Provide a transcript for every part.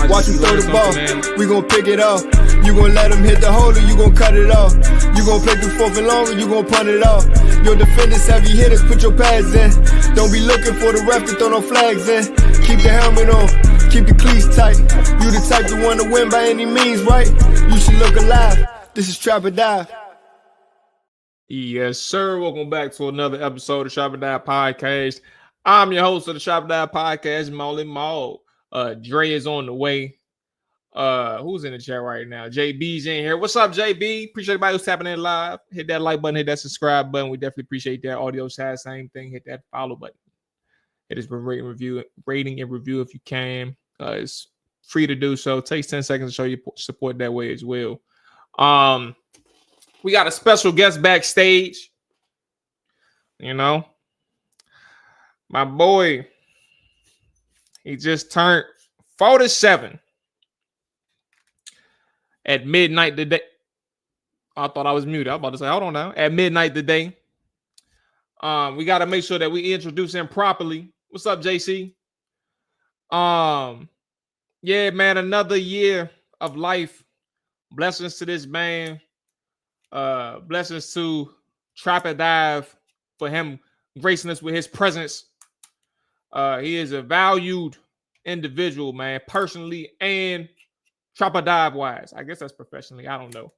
Watch him throw the ball, we gon' pick it off. You gon' let him hit the hole or you gon' cut it off. You gon' play through fourth and long or you gon' punt it off. Your defenders, heavy hitters, put your pads in. Don't be looking for the ref to throw no flags in. Keep the helmet on, keep the cleats tight. You the type to want to win by any means, right? You should look alive. This is Trap or Dive. Yes, sir. Welcome back to another episode of Trap or Dive Podcast. I'm your host of the Trap or Dive Podcast, Mual. Dre is on the way. Who's in the chat right now? JB's in here. What's up, JB? Appreciate everybody who's tapping in live. Hit that like button, hit that subscribe button. We definitely appreciate that. Audio side, same thing. Hit that follow button. It is rating and review if you can. It's free to do so. It takes 10 seconds to show you support that way as well. We got a special guest backstage. You know, my boy, he just turned 47 at midnight today. I thought I was muted. I was about to say, hold on now. At midnight today. We got to make sure that we introduce him properly. What's up, JC? Yeah, man, another year of life. Blessings to this man. Blessings to Trap or Dive for him gracing us with his presence. He is a valued individual, man, personally and Trap or Dive wise. I guess that's professionally. I don't know.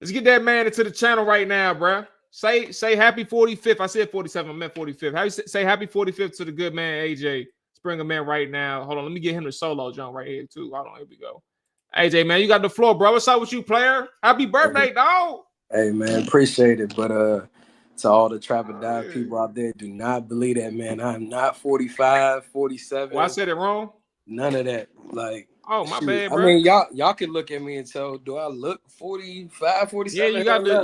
Let's get that man into the channel right now, bro. Say happy 45th. I said 47. I meant 45th. Say happy 45th to the good man, AJ Springer, man, right now. Hold on. Let me get him the solo jump right here, too. Hold on. Here we go. AJ, man, you got the floor, bro. What's up with you, player? Happy birthday, dog. Hey, man, appreciate it. But to all the Trap or Dive people out there, do not believe that, man. I'm not 45, 47. Well, I said it wrong? None of that. Like, oh, my bad, bro. I mean, y'all can look at me and tell, do I look 45, 47? Yeah, you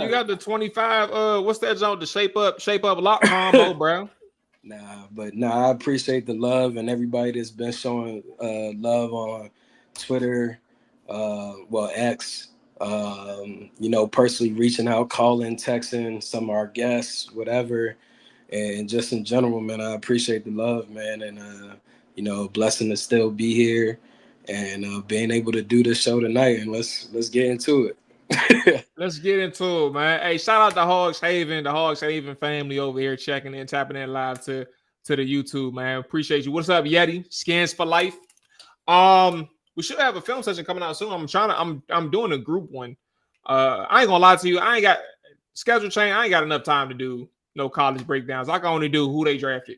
got the 25. What's that joint? The shape up lock combo, bro. I appreciate the love and everybody that's been showing love on Twitter, X. Personally reaching out, calling, texting some of our guests, whatever, and just in general, man, I appreciate the love, man, and blessing to still be here and being able to do this show tonight. And let's get into it. Let's get into it, man. Hey, shout out to Hogs Haven, the Hogs Haven family over here checking in, tapping in live to the YouTube, man. Appreciate you. What's up, Yeti? Scans for life. We should have a film session coming out soon. I'm doing a group one. I ain't gonna lie to you. I ain't got schedule change. I ain't got enough time to do no college breakdowns. I can only do who they drafted.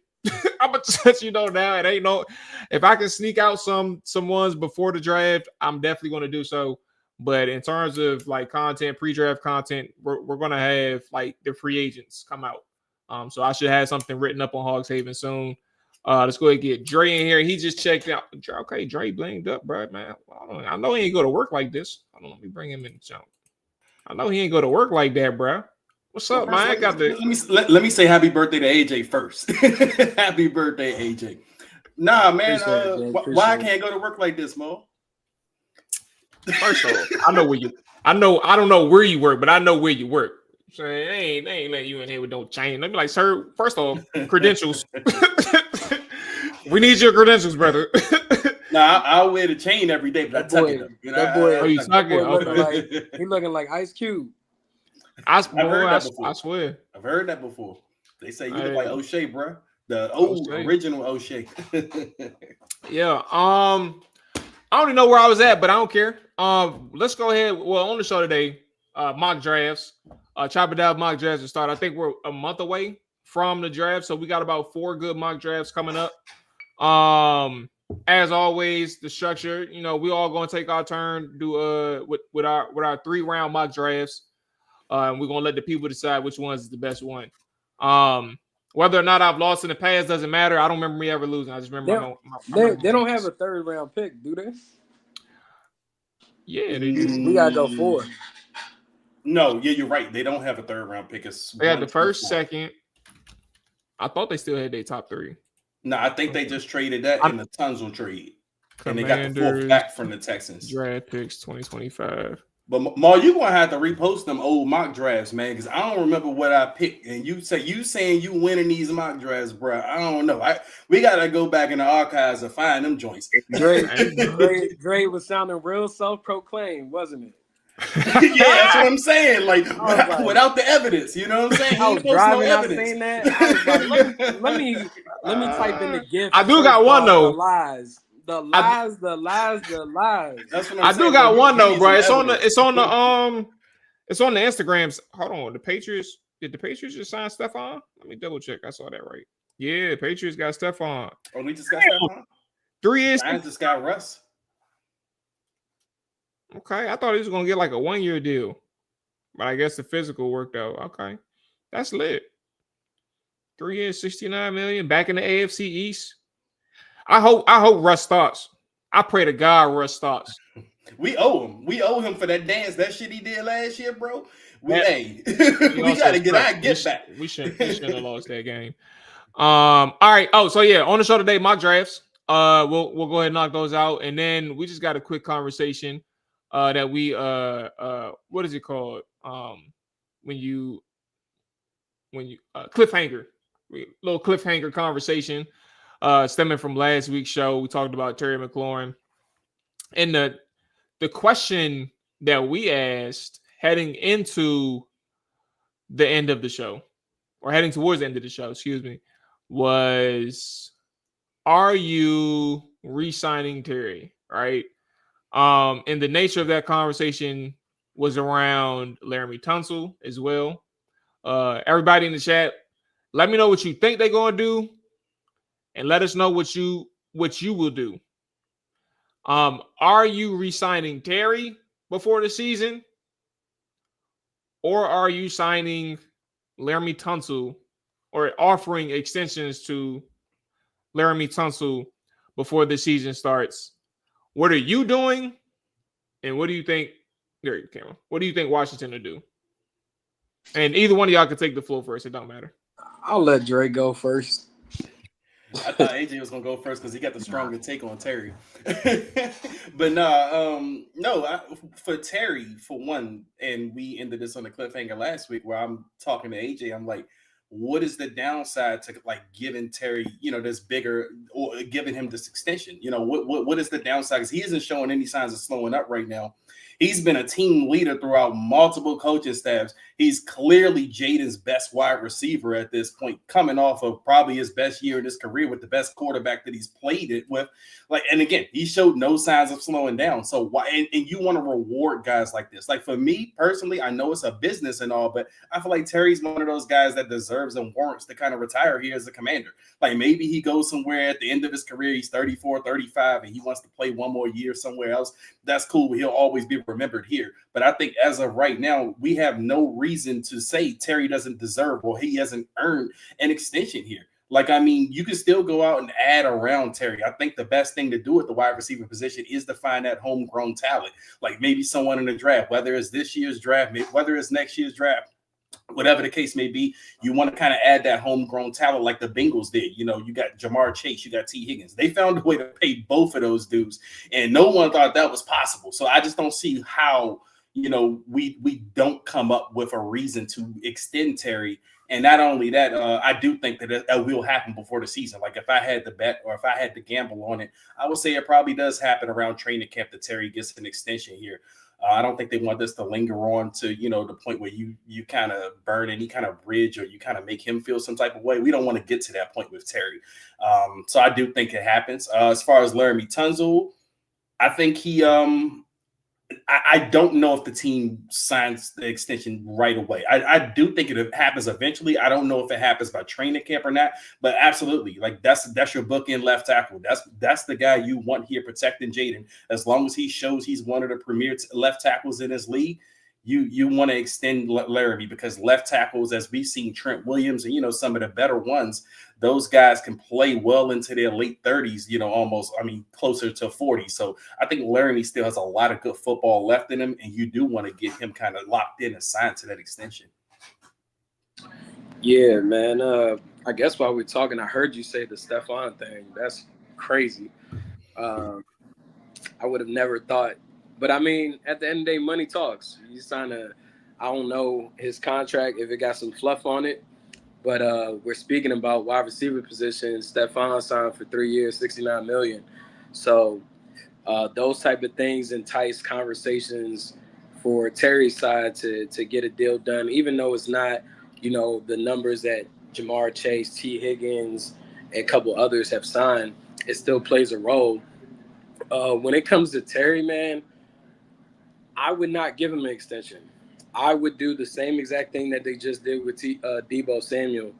I'm gonna let you know now. It ain't no. If I can sneak out some ones before the draft, I'm definitely gonna do so. But in terms of like content, pre-draft content, we're gonna have like the free agents come out. So I should have something written up on Hogs Haven soon. Let's go ahead and get Dre in here. He just checked out. Okay, Dre blamed up, bro, man. I know he ain't go to work like this. I don't know. Let me bring him in the jump. I know he ain't go to work like that, bro. What's up, man? Let me say happy birthday to AJ first. Happy birthday, AJ. Nah, man. Why I can't go to work like this, Mo? First of all, I don't know where you work, but I know where you work. So they ain't letting you in here with no chain. Let me like, sir, first of all, credentials. We need your credentials, brother. Nah, I'll wear the chain every day, but I tuck it up. That boy, you tuck it. He looking like Ice Cube. I swear. I've heard that before. They say you look like O'Shea, bro. The old original O'Shea. Yeah. I don't even know where I was at, but I don't care. Let's go ahead. Well, on the show today, mock drafts. Chopper Down mock drafts to start. I think we're a month away from the draft, so we got about 4 good mock drafts coming up. As always, the structure, we all gonna take our turn, do with our 3-round mock drafts. And we're gonna let the people decide which one's the best one. Whether or not I've lost in the past doesn't matter. I don't remember me ever losing. I just remember they don't have a 3rd round pick, do they? Yeah, they do. We gotta go 4. No, yeah, you're right. They don't have a 3rd round pick. They had the first, 2nd. I thought they still had their top 3. No, I think they just traded that in the Tunzel trade. And they got the 4th back from the Texans. Draft picks 2025. But Ma, you're gonna have to repost them old mock drafts, man, because I don't remember what I picked. And you saying you winning these mock drafts, bro. I don't know. We gotta go back in the archives and find them joints. Dre was sounding real self-proclaimed, wasn't it? Yeah, that's what I'm saying. Like without the evidence, you know what I'm saying? I was driving, I seen that. I was like, let me type in the gift. I do got one though. The lies. That's what I do got one though, bro. It's on the Instagrams. Hold on, the Patriots. Did the Patriots just sign Stephon? Let me double check. I saw that right. Yeah, Patriots got Stephon. Oh, we just got Stephon? 3 years. I just got Russ. Okay, I thought he was gonna get like a 1-year deal, but I guess the physical worked out. Okay, that's lit. 3 years, $69 million, back in the AFC East. I hope Russ starts. I pray to God Russ starts. We owe him. We owe him for that dance, that shit he did last year, bro. We gotta get our gift back. We shouldn't have lost that game. All right. Oh, so yeah, on the show today, mock drafts. We'll go ahead and knock those out, and then we just got a quick conversation. That we what is it called? When you cliffhanger, little cliffhanger conversation, stemming from last week's show. We talked about Terry McLaurin, and the question that we asked heading into the end of the show, or heading towards the end of the show, excuse me, was, are you re-signing Terry? Right. And the nature of that conversation was around Laramie Tunsil as well. Everybody in the chat, let me know what you think they're gonna do, and let us know what you will do. Are you re-signing Terry before the season, or are you signing Laramie Tunsil, or offering extensions to Laramie Tunsil before the season starts? What are you doing? And what do you think? There you go, camera. What do you think Washington will do? And either one of y'all can take the floor first. It don't matter. I'll let Dre go first. I thought AJ was gonna go first because he got the stronger take on Terry. But for Terry, for one, and we ended this on the cliffhanger last week where I'm talking to AJ. I'm like, what is the downside to like giving Terry, this bigger or giving him this extension? What is the downside? Because he isn't showing any signs of slowing up right now. He's been a team leader throughout multiple coaching staffs. He's clearly Jaden's best wide receiver at this point, coming off of probably his best year in his career with the best quarterback that he's played it with. And again, he showed no signs of slowing down. So why? And you want to reward guys like this? Like for me personally, I know it's a business and all, but I feel like Terry's one of those guys that deserves and warrants to kind of retire here as a commander. Like maybe he goes somewhere at the end of his career, he's 34, 35, and he wants to play one more year somewhere else. That's cool. He'll always be remembered here. But I think as of right now, we have no reason to say Terry doesn't deserve or he hasn't earned an extension here. You can still go out and add around Terry. I think the best thing to do at the wide receiver position is to find that homegrown talent, like maybe someone in the draft, whether it's this year's draft, whether it's next year's draft. Whatever the case may be, you want to kind of add that homegrown talent like the Bengals did. You got Jamar Chase, you got T. Higgins. They found a way to pay both of those dudes, and no one thought that was possible. So I just don't see how, we don't come up with a reason to extend Terry. And not only that, I do think that will happen before the season. Like if I had to bet or if I had to gamble on it, I would say it probably does happen around training camp that Terry gets an extension here. I don't think they want this to linger on to, the point where you kind of burn any kind of bridge or you kind of make him feel some type of way. We don't want to get to that point with Terry. So I do think it happens. As far as Laramie Tunsil, I think he I don't know if the team signs the extension right away. I do think it happens eventually. I don't know if it happens by training camp or not, but absolutely, like that's your bookend left tackle. That's the guy you want here protecting Jaden. As long as he shows he's one of the premier left tackles in his league, you want to extend Laramie, because left tackles, as we've seen Trent Williams and some of the better ones, those guys can play well into their late 30s, closer to 40. So I think Laramie still has a lot of good football left in him, and you do want to get him kind of locked in and signed to that extension. Yeah, man. I guess while we're talking, I heard you say the Stephon thing. That's crazy. I would have never thought. But, at the end of the day, money talks. He's trying I don't know his contract, if it got some fluff on it. But we're speaking about wide receiver position. Stephon signed for 3 years, $69 million. So those type of things entice conversations for Terry's side to get a deal done, even though it's not, the numbers that Jamar Chase, T. Higgins, and a couple others have signed. It still plays a role. When it comes to Terry, man, I would not give him an extension. I would do the same exact thing that they just did with Deebo Samuel.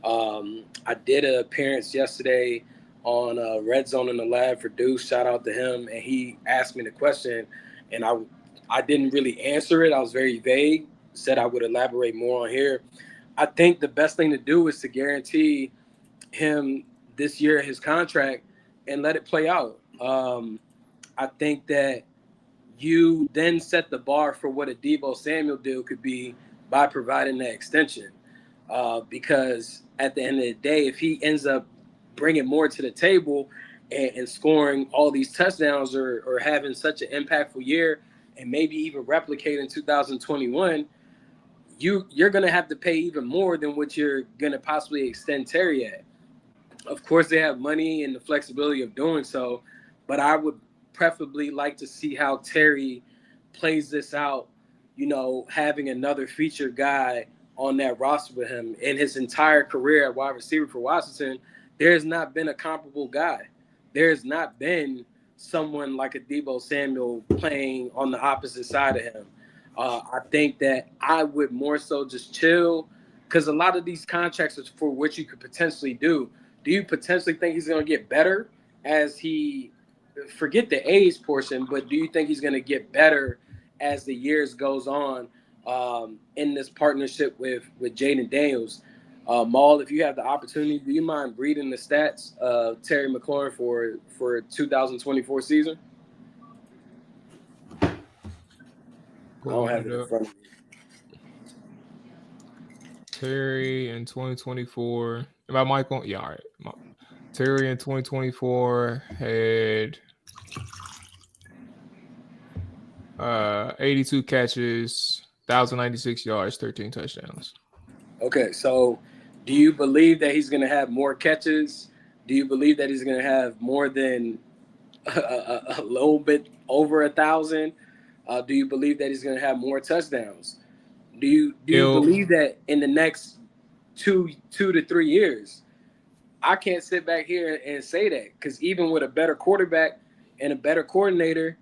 I did an appearance yesterday on Red Zone in the Lab for Deuce. Shout out to him. And he asked me the question, and I didn't really answer it. I was very vague, said I would elaborate more on here. I think the best thing to do is to guarantee him this year his contract and let it play out. I think that you then set the bar for what a Deebo Samuel deal could be by providing that extension. Because at the end of the day, if he ends up bringing more to the table and scoring all these touchdowns or having such an impactful year and maybe even replicate in 2021, you're going to have to pay even more than what you're going to possibly extend Terry at. Of course, they have money and the flexibility of doing so, but I would preferably like to see how Terry plays this out, having another featured guy on that roster with him. In his entire career at wide receiver for Washington, there's not been a comparable guy. There's not been someone like a Deebo Samuel playing on the opposite side of him. I think that I would more so just chill, because a lot of these contracts is for what you could potentially do. Do you potentially think he's going to get better as he – forget the age portion, but do you think he's going to get better as the years goes on in this partnership with Jaden Daniels? Mual, if you have the opportunity, do you mind reading the stats of Terry McLaurin for 2024 season? I don't have it in front of me. Terry in 2024. Am I Michael? Yeah, all right. Terry in 2024 had 82 catches, 1,096 yards, 13 touchdowns. Okay, so do you believe that he's going to have more catches? Do you believe that he's going to have more than a little bit over 1,000? Do you believe that he's going to have more touchdowns? Do you believe that in the next two to 3 years? I can't sit back here and say that, because even with a better quarterback and a better coordinator,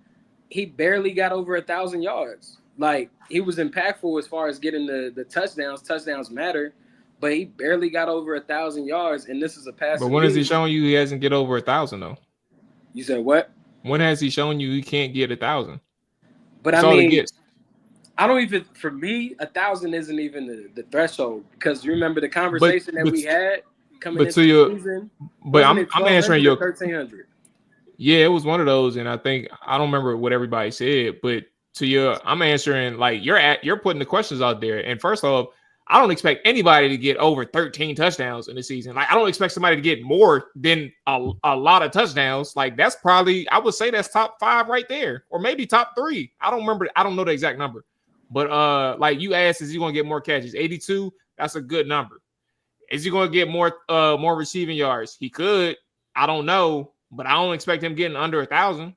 he barely got over 1,000 yards. Like, he was impactful as far as getting the touchdowns. Touchdowns matter, but he barely got over 1,000 yards, and this is a passing. But when has he shown you he hasn't get over 1,000 though? You said what? When has he shown you he can't get 1,000? But That's I all he mean, gets. I don't even. For me, 1,000 isn't even the threshold, because you remember the conversation that we had coming into the season. But I'm answering your 1,300. Yeah, it was one of those, and I don't remember what everybody said, but I'm answering, like, you're putting the questions out there. And first off, I don't expect anybody to get over 13 touchdowns in the season. Like, I don't expect somebody to get more than a lot of touchdowns. Like, that's probably, I would say that's top 5 right there, or maybe top 3. I don't remember. I don't know the exact number, but like you asked, is he going to get more catches? 82. That's a good number. Is he going to get more receiving yards? He could. I don't know. But I don't expect him getting under 1,000.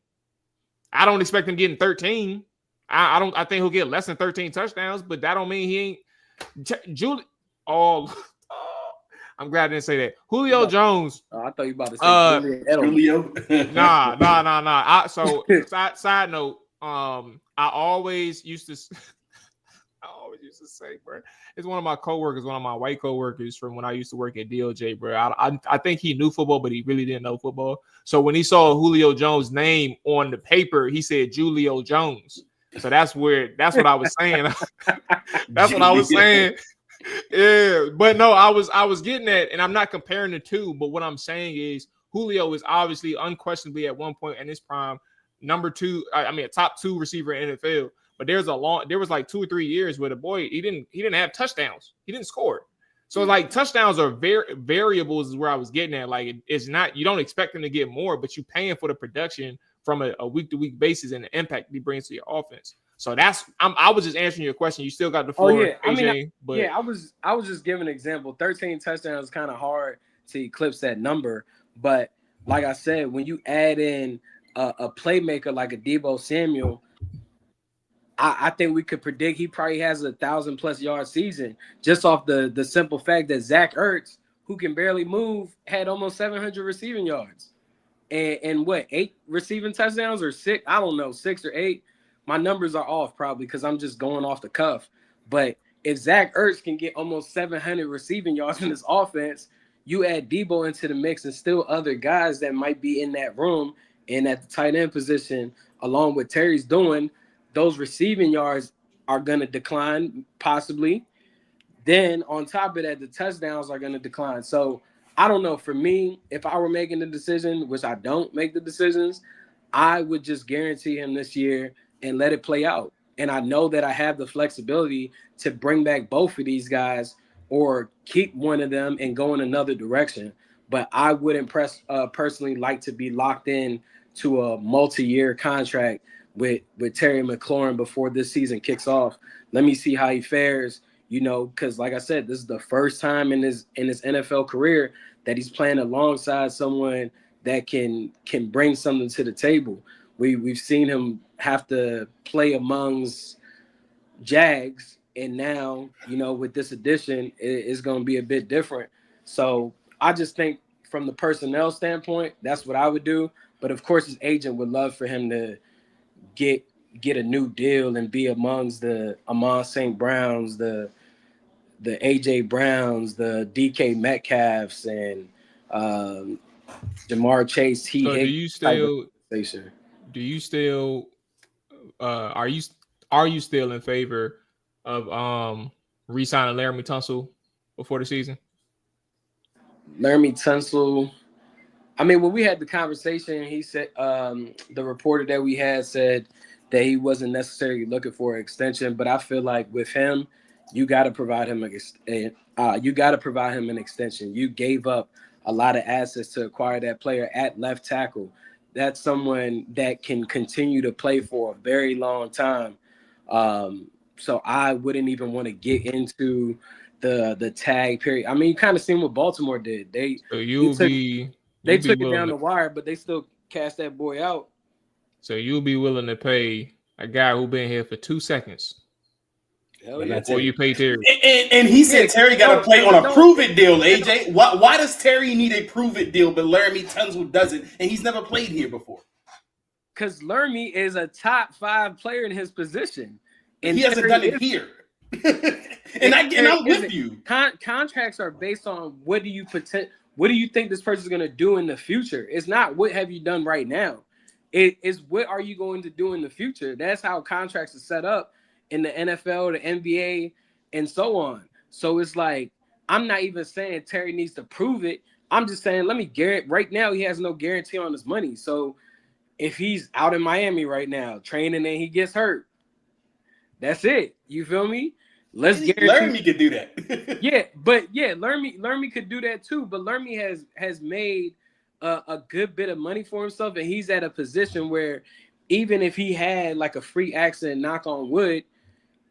I don't expect him getting 13. I think he'll get less than 13 touchdowns, but that don't mean he ain't. Julie. Oh, I'm glad I didn't say that. Julio Jones. I thought you were about to say Julio. Nah. Side note. I always used to say, bro, it's one of my coworkers, one of my white coworkers from when I used to work at DOJ, bro. I think he knew football, but he really didn't know football. So when he saw Julio Jones' name on the paper, he said Julio Jones. So that's what I was saying. That's what I was saying. Yeah, but no, I was getting at, and I'm not comparing the two, but what I'm saying is Julio is obviously unquestionably at one point in his prime, number 2, a top 2 receiver in NFL. But there was like 2 or 3 years where the boy, he didn't have touchdowns. He didn't score. So like touchdowns are variables is where I was getting at. Like, it's not, you don't expect him to get more, but you're paying for the production from a week to week basis and the impact he brings to your offense. So I was just answering your question. You still got the floor, AJ. I was just giving an example. 13 touchdowns is kind of hard to eclipse that number. But like I said, when you add in a playmaker like a Deebo Samuel, I think we could predict he probably has 1,000+ yard season just off the simple fact that Zach Ertz, who can barely move, had almost 700 receiving yards and what, 8 receiving touchdowns or 6? I don't know, 6 or 8. My numbers are off probably because I'm just going off the cuff. But if Zach Ertz can get almost 700 receiving yards in his offense, you add Deebo into the mix and still other guys that might be in that room and at the tight end position, along with Terry's doing, those receiving yards are going to decline possibly. Then on top of that, the touchdowns are going to decline. So I don't know. For me, if I were making the decision, which I don't make the decisions, I would just guarantee him this year and let it play out. And I know that I have the flexibility to bring back both of these guys or keep one of them and go in another direction. But I wouldn't personally like to be locked in to a multi-year contract with Terry McLaurin before this season kicks off. Let me see how he fares, because like I said, this is the first time in his NFL career that he's playing alongside someone that can bring something to the table. We've seen him have to play amongst Jags, and now, with this addition, it's going to be a bit different. So I just think from the personnel standpoint, that's what I would do. But of course, his agent would love for him to get a new deal and be amongst the Amon St. Browns, the AJ Browns, the DK Metcalfs, and Jamar Chase. So do you still are you still in favor of re-signing Laramie Tunsil before the season? Laramie Tunsil. I mean, when we had the conversation, he said the reporter that we had said that he wasn't necessarily looking for an extension. But I feel like with him, you got to provide him an extension. You gave up a lot of assets to acquire that player at left tackle. That's someone that can continue to play for a very long time. So I wouldn't even want to get into the tag period. I mean, you kind of seen what Baltimore did. They took it down the wire, but they still cast that boy out. So you'll be willing to pay a guy who been here for 2 seconds before you pay Terry. And he said Terry got to play on a prove-it deal, AJ. Why does Terry need a prove-it deal, but Laramie Tunsil doesn't, and he's never played here before? Because Laramie is a top 5 player in his position. And he hasn't done it here. and I'm with you. Contracts are based on what do you think this person's going to do in the future. It's not what have you done right now. It is what are you going to do in the future. That's how contracts are set up in the NFL, the NBA, and so on. So it's like, I'm not even saying Terry needs to prove it. I'm just saying, let me guarantee. Right now, he has no guarantee on his money. So if he's out in Miami right now training and he gets hurt, that's it. You feel me? Let's guarantee. Laramie could do that. Laramie could do that too. But Laramie has made a good bit of money for himself, and he's at a position where even if he had like a free accident, knock on wood,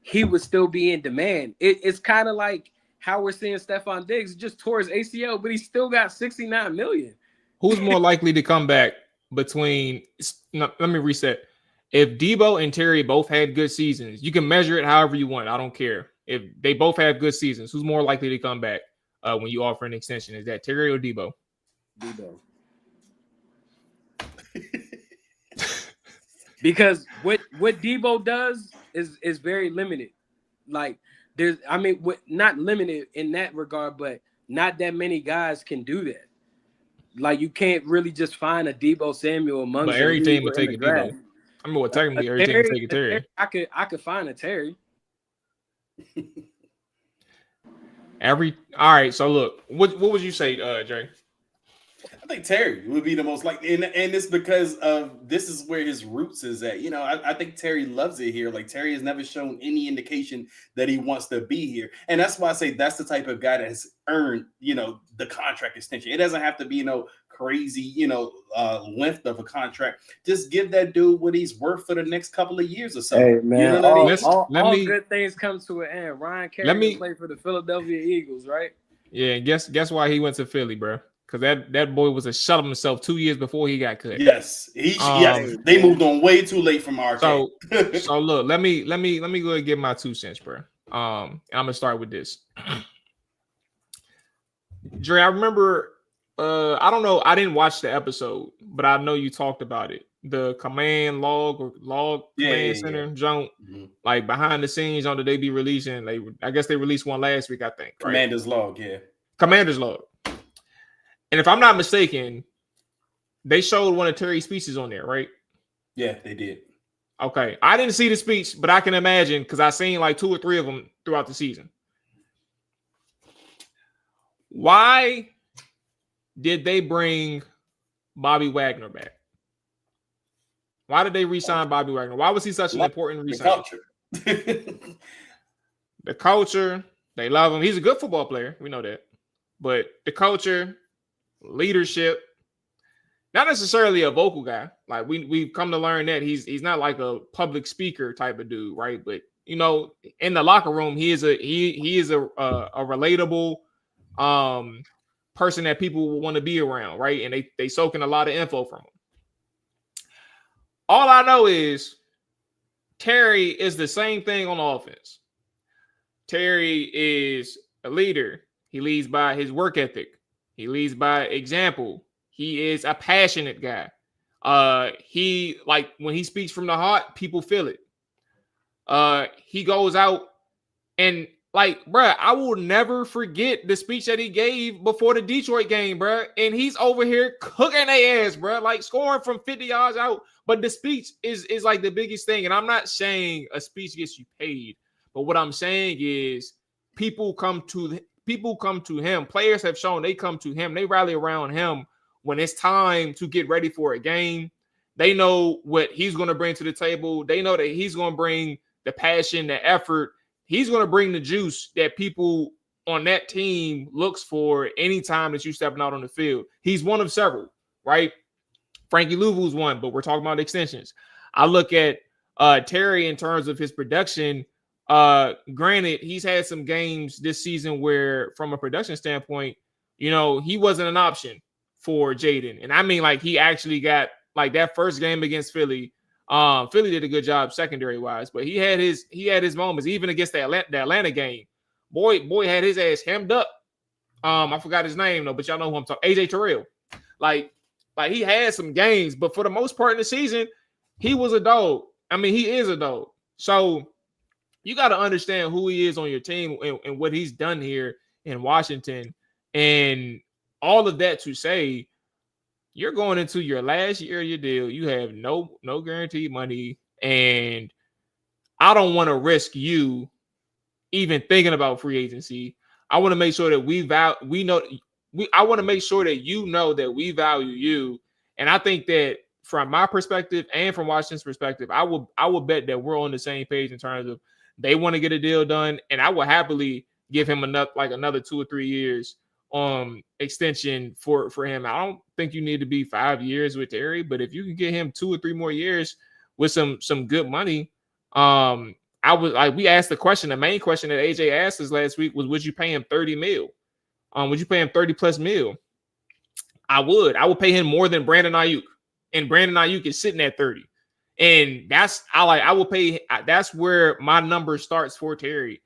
he would still be in demand. It's kind of like how we're seeing Stephon Diggs just tore his ACL, but he still got $69 million. Who's more likely to come back between? Let me reset. If Debo and Terry both had good seasons, you can measure it however you want. I don't care. If they both have good seasons, who's more likely to come back when you offer an extension? Is that Terry or Debo? Debo. Because what Debo does is very limited. Like not limited in that regard, but not that many guys can do that. Like you can't really just find a Debo Samuel amongst. But every team would take a Debo. I mean, technically every team would take a Terry. I could find a Terry. All right. So look, what would you say, Jay? I think Terry would be the most likely, and it's because of this is where his roots is at. You know, I think Terry loves it here. Like Terry has never shown any indication that he wants to be here, and that's why I say that's the type of guy that has earned, the contract extension. It doesn't have to be crazy, length of a contract. Just give that dude what he's worth for the next couple of years or so. Hey man, all good things come to an end. Ryan Kerrigan played for the Philadelphia Eagles, right? Yeah, and guess why he went to Philly, bro? Because that boy was a shut of himself 2 years before he got cut. Yes, they moved on way too late from our. So look, let me go ahead and give my 2 cents, bro. I'm gonna start with this. Dre, I remember. I don't know. I didn't watch the episode, but I know you talked about it. The command command center jump, like behind the scenes on the they be releasing. I guess they released one last week. I think right? Commander's log, yeah. Commander's log. And if I'm not mistaken, they showed one of Terry's speeches on there, right? Yeah, they did. Okay. I didn't see the speech, but I can imagine because I seen like 2 or 3 of them throughout the season. Why did they bring Bobby Wagner back? Why did they re-sign Bobby Wagner? Why was he such an important re-sign? The culture, they love him. He's a good football player. We know that. But the culture, leadership, not necessarily a vocal guy. Like we've come to learn that he's not like a public speaker type of dude, right? But in the locker room, he is a relatable person that people will want to be around, right? And they soaking a lot of info from him. All I know is Terry is the same thing on offense. Terry is a leader. He leads by his work ethic. He leads by example. He is a passionate guy. He like when he speaks from the heart, people feel it. He goes out and like, bruh, I will never forget the speech that he gave before the Detroit game, bruh. And he's over here cooking their ass, bruh, like scoring from 50 yards out. But the speech is like the biggest thing. And I'm not saying a speech gets you paid, but what I'm saying is people come to him. Players have shown they come to him. They rally around him when it's time to get ready for a game. They know what he's going to bring to the table. They know that he's going to bring the passion, the effort. He's going to bring the juice that people on that team looks for any time that you stepping out on the field. He's one of several, right? Frankie Louvu's one, but we're talking about extensions. I look at Terry in terms of his production. Granted, he's had some games this season where, from a production standpoint, you know, he wasn't an option for Jaden. And I mean, like, he actually got, like, that first game against Philly. Philly did a good job secondary wise, but he had his moments, even against the Atlanta game. Boy had his ass hemmed up. I forgot his name though, but y'all know who I'm talking. AJ Terrell. Like he had some games, but for the most part in the season, he was a dog. I mean, he is a dog. So you got to understand who he is on your team and what he's done here in Washington. And all of that to say, you're going into your last year of your deal. You have no guaranteed money. And I don't want to risk you even thinking about free agency. I want to make sure that I want to make sure that you know that we value you. And I think that from my perspective and from Washington's perspective, I will bet that we're on the same page in terms of they want to get a deal done. And I will happily give him another 2 or 3 years extension for him. I don't think you need to be 5 years with Terry, but if you can get him 2 or 3 more years with some good money, we asked the main question that AJ asked us last week was, would you pay him 30 mil? Would you pay him 30 plus mil? I would pay him more than Brandon Ayuk, and Brandon Ayuk is sitting at 30. And that's where my number starts for Terry.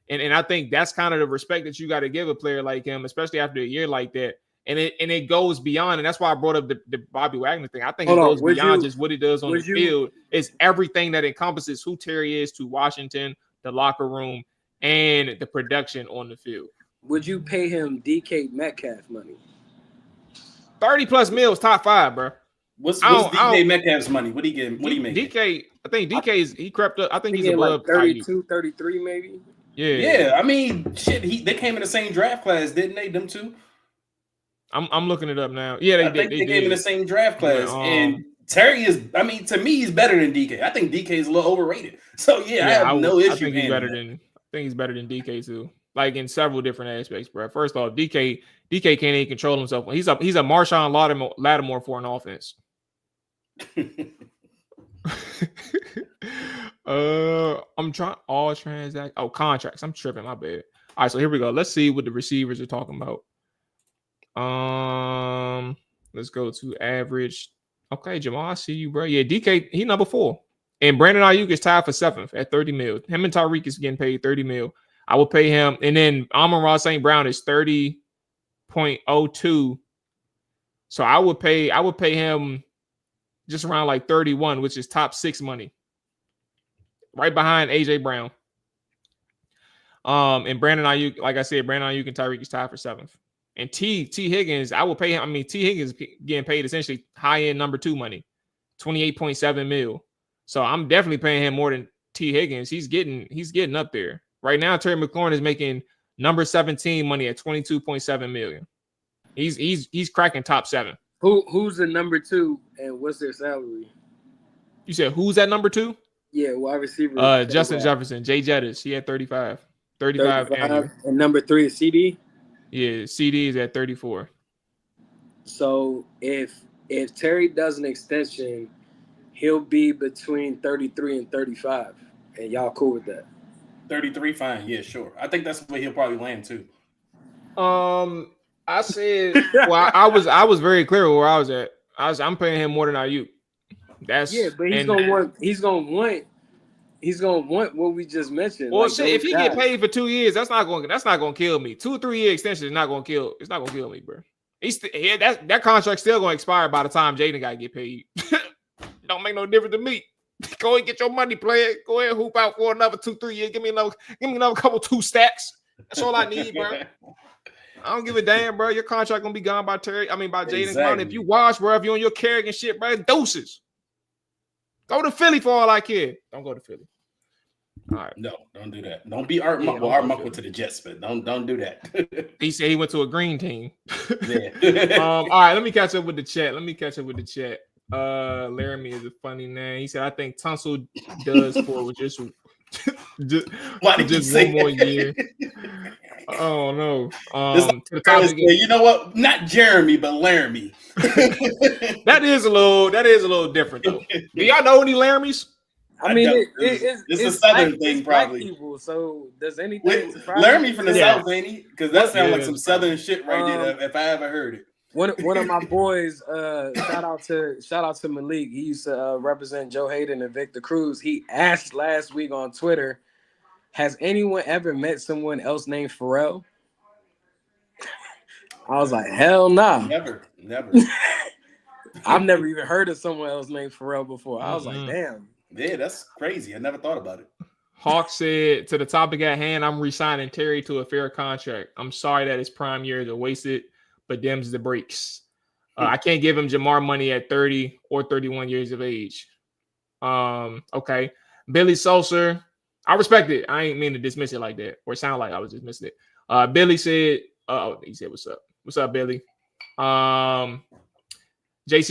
And I think that's kind of the respect that you got to give a player like him, especially after a year like that. And it goes beyond, and that's why I brought up the Bobby Wagner thing. I think it goes beyond just what he does on the field. It's everything that encompasses who Terry is to Washington, the locker room, and the production on the field. Would you pay him DK Metcalf money? 30 plus mils, top 5, bro. What's DK Metcalf's money? What he getting? What he making? He crept up. I think he's like above 32, 33 maybe. Yeah. I mean, shit. They came in the same draft class, didn't they? Them two. I'm looking it up now. Yeah, they came in the same draft class, and Terry is. I mean, to me, he's better than DK. I think DK is a little overrated. So I have no issue. I think he's better than DK too. Like in several different aspects, bro. First off, DK can't even control himself. He's a Marshawn Lattimore for an offense. I'm trying all transact. Oh, contracts. I'm tripping. My bad. All right, so here we go. Let's see what the receivers are talking about. Let's go to average. Okay, Jamal, I see you, bro. Yeah, DK, he number 4. And Brandon Ayuk is tied for 7th at 30 mil. Him and Tyreek is getting paid 30 mil. I will pay him. And then Amon-Ra St. Brown is 30.02. So I would pay him just around like 31, which is top 6 money. Right behind AJ Brown. And Brandon Ayuk, like I said, Brandon Ayuk and Tyreek is tied for 7th. And T Higgins, I will pay him. I mean, T Higgins getting paid essentially high-end number 2 money, 28.7 mil. So I'm definitely paying him more than T Higgins. He's getting up there. Right now, Terry McLaurin is making number 17 money at 22.7 million. He's cracking top 7. Who's the number 2 and what's their salary? You said who's at number 2? Yeah, wide receiver. Justin Jefferson, Jay Jettis. He had 35 annual. And number 3 is CD. Yeah, CD is at 34. So if Terry does an extension, he'll be between 33 and 35. And y'all cool with that? 33, fine. Yeah, sure. I think that's where he'll probably land too. I said, well, I was very clear where I was at. I'm paying him more than Ayuk. But he's gonna want what we just mentioned. Well, shit, if he get paid for 2 years, that's not gonna kill me. 2 or 3 year extension is not gonna kill. It's not gonna kill me, bro. That contract's still gonna expire by the time Jaden got to get paid. Don't make no difference to me. Go ahead and get your money, player. Go ahead and hoop out for another 2-3 years. Give me another couple 2 stacks. That's all I need, bro. I don't give a damn, bro. Your contract gonna be gone by Jaden. Exactly. If you watch, bro, if you on your carry and shit, bro, doses. Go to Philly for all I care. Don't go to Philly. All right. No, don't do that. Don't be Art Monk. Well, Art Monk went to the Jets, but don't do that. He said he went to a green team. Yeah. All right, let me catch up with the chat. Laramie is a funny name. He said, I think Tunsil does for just Why did you just say one more that? year. Oh no. It's like To the topic. you know what? Not Jeremy, but Laramie. That is a little different though. Do y'all know any Laramies? I mean, it's a it's southern black, thing, it's black probably. people. So does anything surprise Laramie you? from the Yeah. south, ain't he? Because that sounds like Yeah. some southern shit right there. If I ever heard it. One of my boys, shout out to Malik. He used to represent Joe Hayden and Victor Cruz. He asked last week on Twitter, "Has anyone ever met someone else named Pharrell?" I was like, "Hell nah." Never. I've never even heard of someone else named Pharrell before. I was like, "Damn." Yeah, that's crazy. I never thought about it. Hawk said, to the topic at hand, I'm re-signing Terry to a fair contract. I'm sorry that his prime years are wasted, but them's the breaks. I can't give him Jamar money at 30 or 31 years of age. Okay. Billy Seltzer, I respect it. I ain't mean to dismiss it like that, or sound like I was dismissing it. Billy said, he said, what's up? What's up, Billy? JC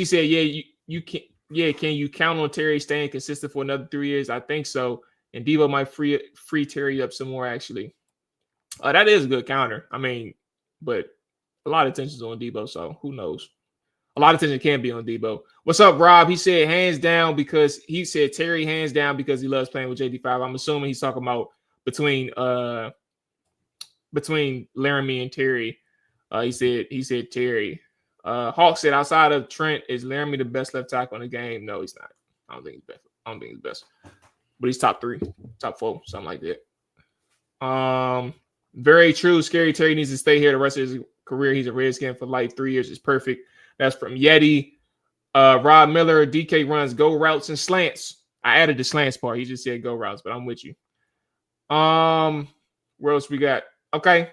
said, yeah, you can. Yeah, can you count on Terry staying consistent for another 3 years? I think so. And Devo might free Terry up some more, actually. That is a good counter. I mean, but a lot of attention's on Devo, so who knows? A lot of attention can be on Devo. What's up, Rob? He said hands down because he said Terry hands down because he loves playing with JD5. I'm assuming he's talking about between Laramie and Terry. He said Terry. Hawk said outside of Trent, is Laramie the best left tackle in the game? No, he's not. I don't think he's best. But he's top 3, top 4, something like that. Very true. Scary Terry needs to stay here the rest of his career. He's a Redskin for life. 3 years is perfect. That's from Yeti. Rob Miller, DK runs go routes and slants. I added the slants part. He just said go routes, but I'm with you. Where else we got? Okay.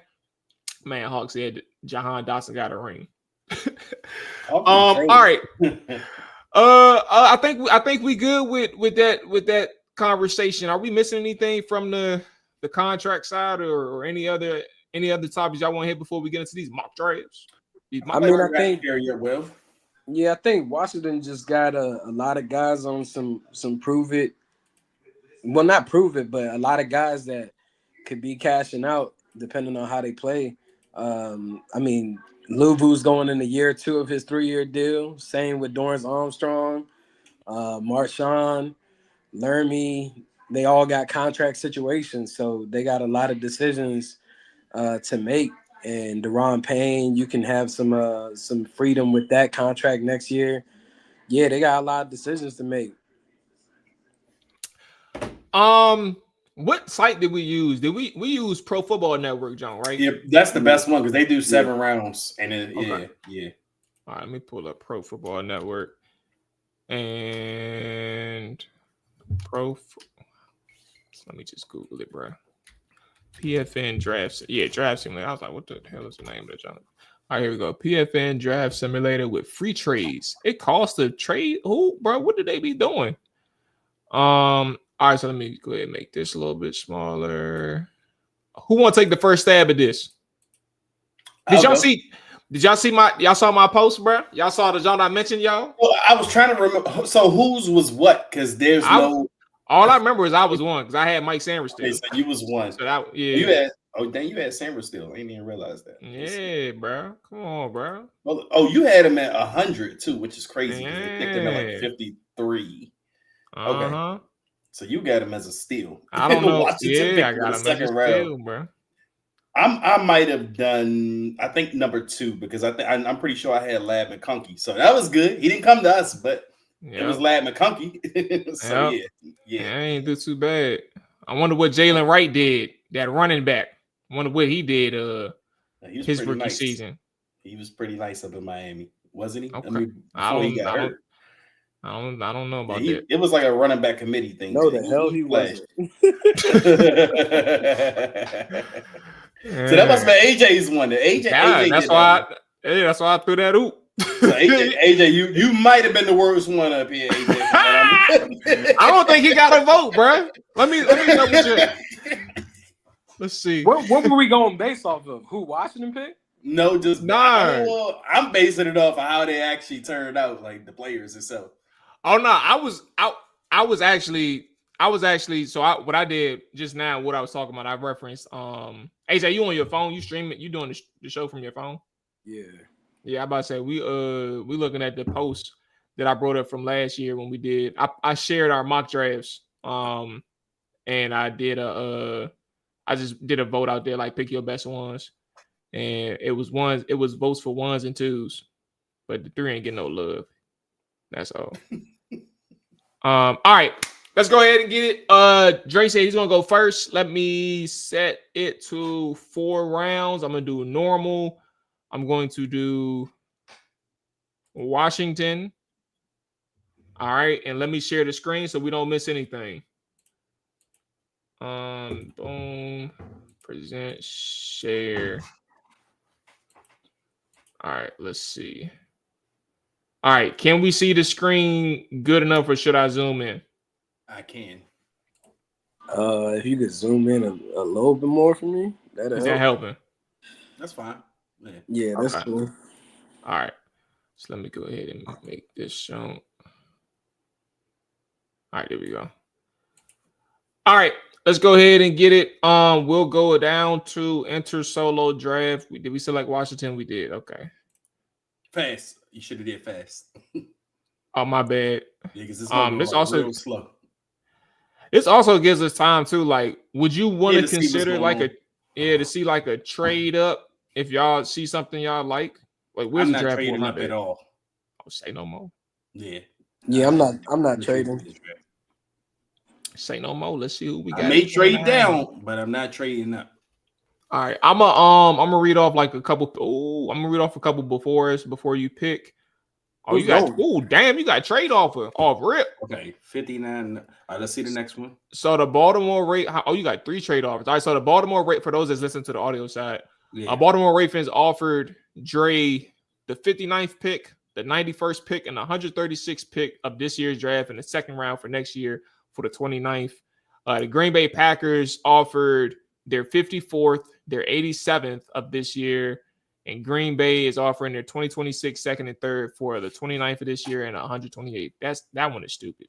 Man, Hawk said Jahan Dotson got a ring. All right. I think we good with that conversation. Are we missing anything from the contract side or any other topics y'all want to hit before we get into these mock drafts? I think Washington just got a lot of guys on some prove it. Well, not prove it, but a lot of guys that could be cashing out depending on how they play. I mean, Luvu's going into year 2 of his 3-year deal. Same with Dorrance Armstrong, Marshawn, Laramie. They all got contract situations, so they got a lot of decisions to make. And Deron Payne, you can have some freedom with that contract next year. Yeah, they got a lot of decisions to make. What site did we use? Did we use Pro Football Network, John, right? Yeah, that's the best one because they do 7 rounds. And yeah. All right, let me pull up Pro Football Network and let me just Google it, bro. PFN Draft. Yeah, Draft Simulator. I was like, what the hell is the name of that, John? All right, here we go. PFN Draft Simulator with free trades. It costs a trade. Who, bro? What did they be doing? All right, so let me go ahead and make this a little bit smaller. Who want to take the first stab at this? Did y'all saw my post, bro? Y'all saw the John I mentioned, y'all? Well, I was trying to remember. So whose was what? Because there's no. All I remember is I was one because I had Mike Sanders still. Okay, so you was one. So that, yeah. You had Sanders still. I didn't even realize that. Yeah, bro. Come on, bro. Well, you had him at 100 too, which is crazy. They picked him at like 53. Okay. So you got him as a steal. I don't know. Yeah, I got him as a steal, bro. I might have done, I think number 2 because I'm pretty sure I had Lab McConkey. So that was good. He didn't come to us, but it was Lab McConkey. So yeah. I ain't do too bad. I wonder what Jalen Wright did, that running back. I wonder what he did his rookie season. He was pretty nice up in Miami, wasn't he? Okay. I mean, before he got hurt. I don't know about that. It was like a running back committee thing. No, the hell he wasn't. So that must be AJ's one. AJ that's why I threw that oop. So AJ, you might have been the worst one up here, AJ. I don't think he got a vote, bro. Let me double check. Let's see. What were we going based off of? Who Washington picked? No, just I'm basing it off of how they actually turned out, like the players itself. Oh no, I I was actually what I did just now, what I was talking about, I referenced AJ, you on your phone, you stream it, you doing the show from your phone? Yeah. Yeah, I about to say we looking at the post that I brought up from last year when we did I shared our mock drafts. And I did I just did a vote out there, like pick your best ones. And it was votes for 1s and 2s, but the 3 ain't getting no love. That's all. All right, let's go ahead and get it. Dre said he's gonna go first. Let me set it to 4 rounds. I'm gonna do normal. I'm going to do Washington. All right, and let me share the screen so we don't miss anything. Boom, present, share. All right, let's see. All right, can we see the screen good enough, or should I zoom in? I can. If you could zoom in a little bit more for me, that'll help. That helping? That's fine. Yeah, that's okay. cool. All right, so let me go ahead and make this shown. All right, there we go. All right, let's go ahead and get it. We'll go down to enter solo draft. Did we select Washington? We did. Okay. Fast. You should have did fast. Oh, my bad. Yeah, because this also real slow. This also gives us time too. Like, would you want to consider to see like a trade up if y'all see something y'all like? Like, where's I'm the not draft trading up at all. Oh, say no more. Yeah. Yeah, I'm not trading. Say no more. Let's see who we got. I may trade down, but I'm not trading up. All right, I'm gonna read off like a couple. Oh, I'm gonna read off a couple before you pick. Oh, you got. Oh, damn, you got trade offer off rip. Okay, 59. All right, let's see the next one. So the Baltimore rate. Oh, you got 3 trade offers. All right, so the Baltimore rate for those that's listening to the audio side. Yeah. Baltimore Ravens offered Dre the 59th pick, the 91st pick, and the 136th pick of this year's draft in the second round for next year for the 29th. The Green Bay Packers offered their 54th, their 87th of this year, and Green Bay is offering their 2026 second and third for the 29th of this year and 128th. That one is stupid.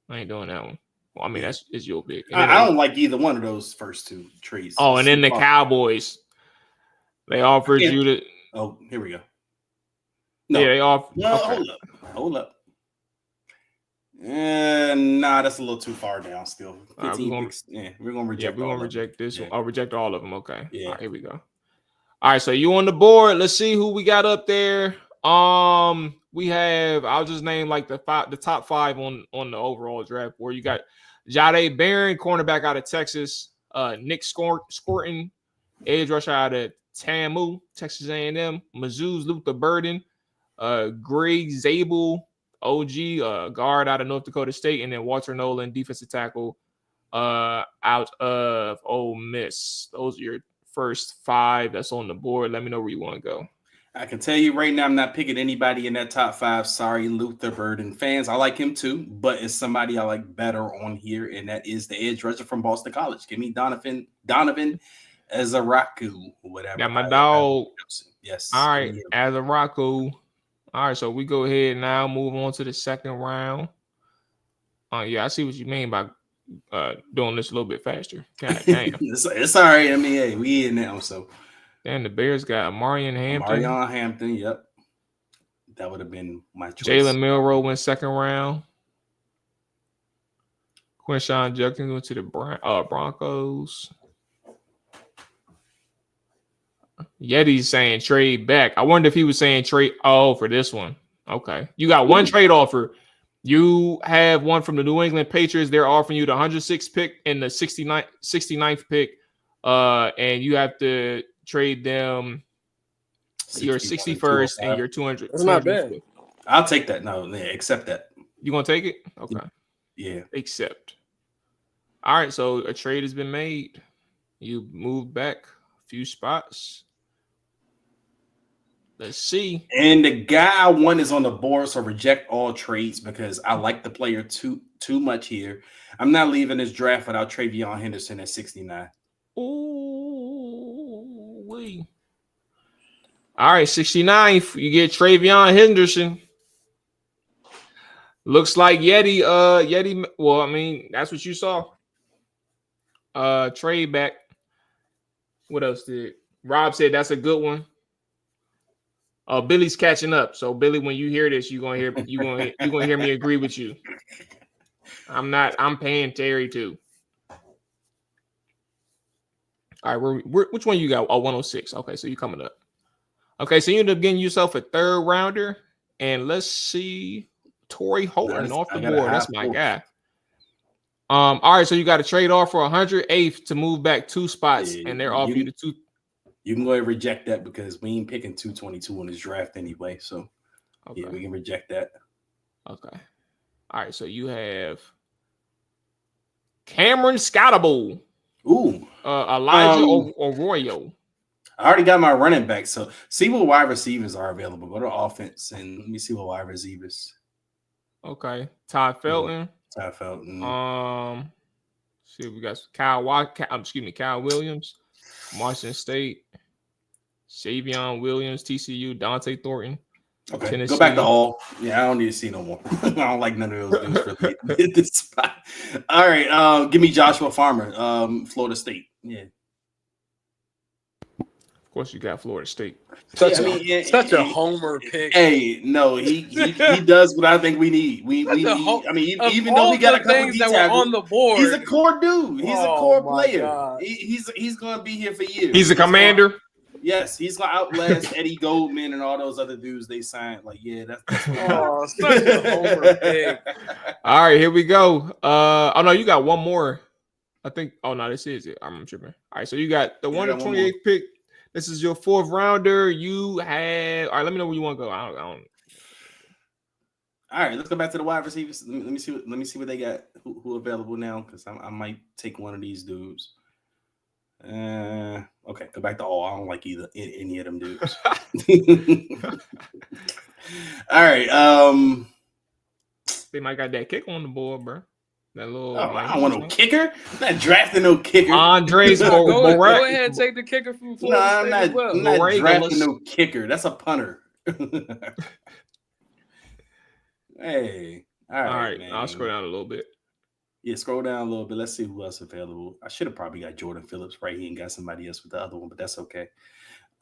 I ain't doing that one. Well, I mean, that's your pick. I don't like either one of those first 2 trades. Oh, and then the Cowboys, they offered you to. Oh, here we go. No, yeah, they offered. No, okay. Hold up. Nah, that's a little too far down still. 15 picks. Yeah, we're gonna reject. We're gonna reject this one. I'll reject all of them. Okay. Yeah. All right, here we go. All right, so you on the board. Let's see who we got up there. We have. I'll just name like the top 5 on the overall draft board. You got Jahdae Barron, cornerback out of Texas. Nick Scorton, edge rusher out of TAMU, Texas A&M. Mizzou's Luther Burden. Greg Zabel, OG, guard out of North Dakota State, and then Walter Nolan, defensive tackle, out of Ole Miss. Those are your first 5 that's on the board. Let me know where you want to go. I can tell you right now, I'm not picking anybody in that top 5. Sorry, Luther Burden fans. I like him too, but it's somebody I like better on here, and that is the edge rusher from Boston College. Give me Donovan Ezaraku, whatever. Yeah, my dog. Yes. All right, Ezaraku. All right, so we go ahead now, move on to the second round. Yeah, I see what you mean by doing this a little bit faster. God damn. It's all right. I mean, hey, we in now, so. And the Bears got Amarian Hampton. Yep. That would have been my choice. Jalen Milroe went second round. Quinshawn Judkins went to the Broncos. Yeti's saying trade back. I wonder if he was saying trade for this one. Okay. You got one trade offer. You have one from the New England Patriots. They're offering you the 106th pick and the 69th pick. And you have to trade them your 61st and your 200. That's not bad. I'll take that. No, accept that. You gonna take it? Okay. Yeah. Accept. All right. So a trade has been made. You move back a few spots. Let's see. And the guy I want is on the board, so reject all trades because I like the player too much here. I'm not leaving this draft without Travion Henderson at 69. Ooh, wee. All right, 69th. You get Travion Henderson. Looks like Yeti. Well, I mean, that's what you saw. Trade back. What else did Rob said? That's a good one. Billy's catching up. So Billy, when you hear this, you're gonna hear me agree with you. I'm paying Terry too. All right, which one you got? Oh, 106. Okay, so you coming up. Okay, so you end up getting yourself a third rounder, and let's see, Torrey Holton off the board. That's my guy. All right, so you got to trade off for 108th to move back 2 spots, and they're offering you the 2. You can go ahead and reject that because we ain't picking 222 in this draft anyway. So yeah, we can reject that. Okay. All right, so you have Cameron Scottable. Ooh. Elijah Arroyo. I already got my running back. So see what wide receivers are available. Go to offense and let me see what wide receivers. Okay. Todd Felton. See, we got Kyle Williams, Washington State, Savion Williams, TCU, Dante Thornton. Okay, Tennessee. Go back to all. Yeah, I don't need to see no more. I don't like none of those dudes really at this spot. All right, give me Joshua Farmer, Florida State. Yeah. Of course, you got Florida State. Such a homer pick. Hey, no, he does what I think we need. We need. I mean, even though we got a couple things that were on the board, he's a core dude. He's a core player. He's going to be here for years. He's a commander. Yes, he's gonna outlast Eddie Goldman and all those other dudes they signed. Like, yeah, that's such a homer pick. All right, here we go. Oh no, you got one more. I think. Oh no, this is it. I'm tripping. All right, so you got the 128th pick. This is your 4th rounder. You have. All right, let me know where you want to go. I don't. All right, let's go back to the wide receivers. Let me see what they got. Who available now? Because I might take one of these dudes. Okay, go back to all. I don't like any of them dudes. All right. They might got that kick on the board, bro. That little. I don't want no kicker. I'm not drafting no kicker. Andres go ahead and take the kicker from Florida. I'm not drafting no kicker. That's a punter. Hey. All right, man. I'll scroll down a little bit. Yeah, scroll down a little bit. Let's see who else is available. I should have probably got Jordan Phillips right here and got somebody else with the other one, but that's okay.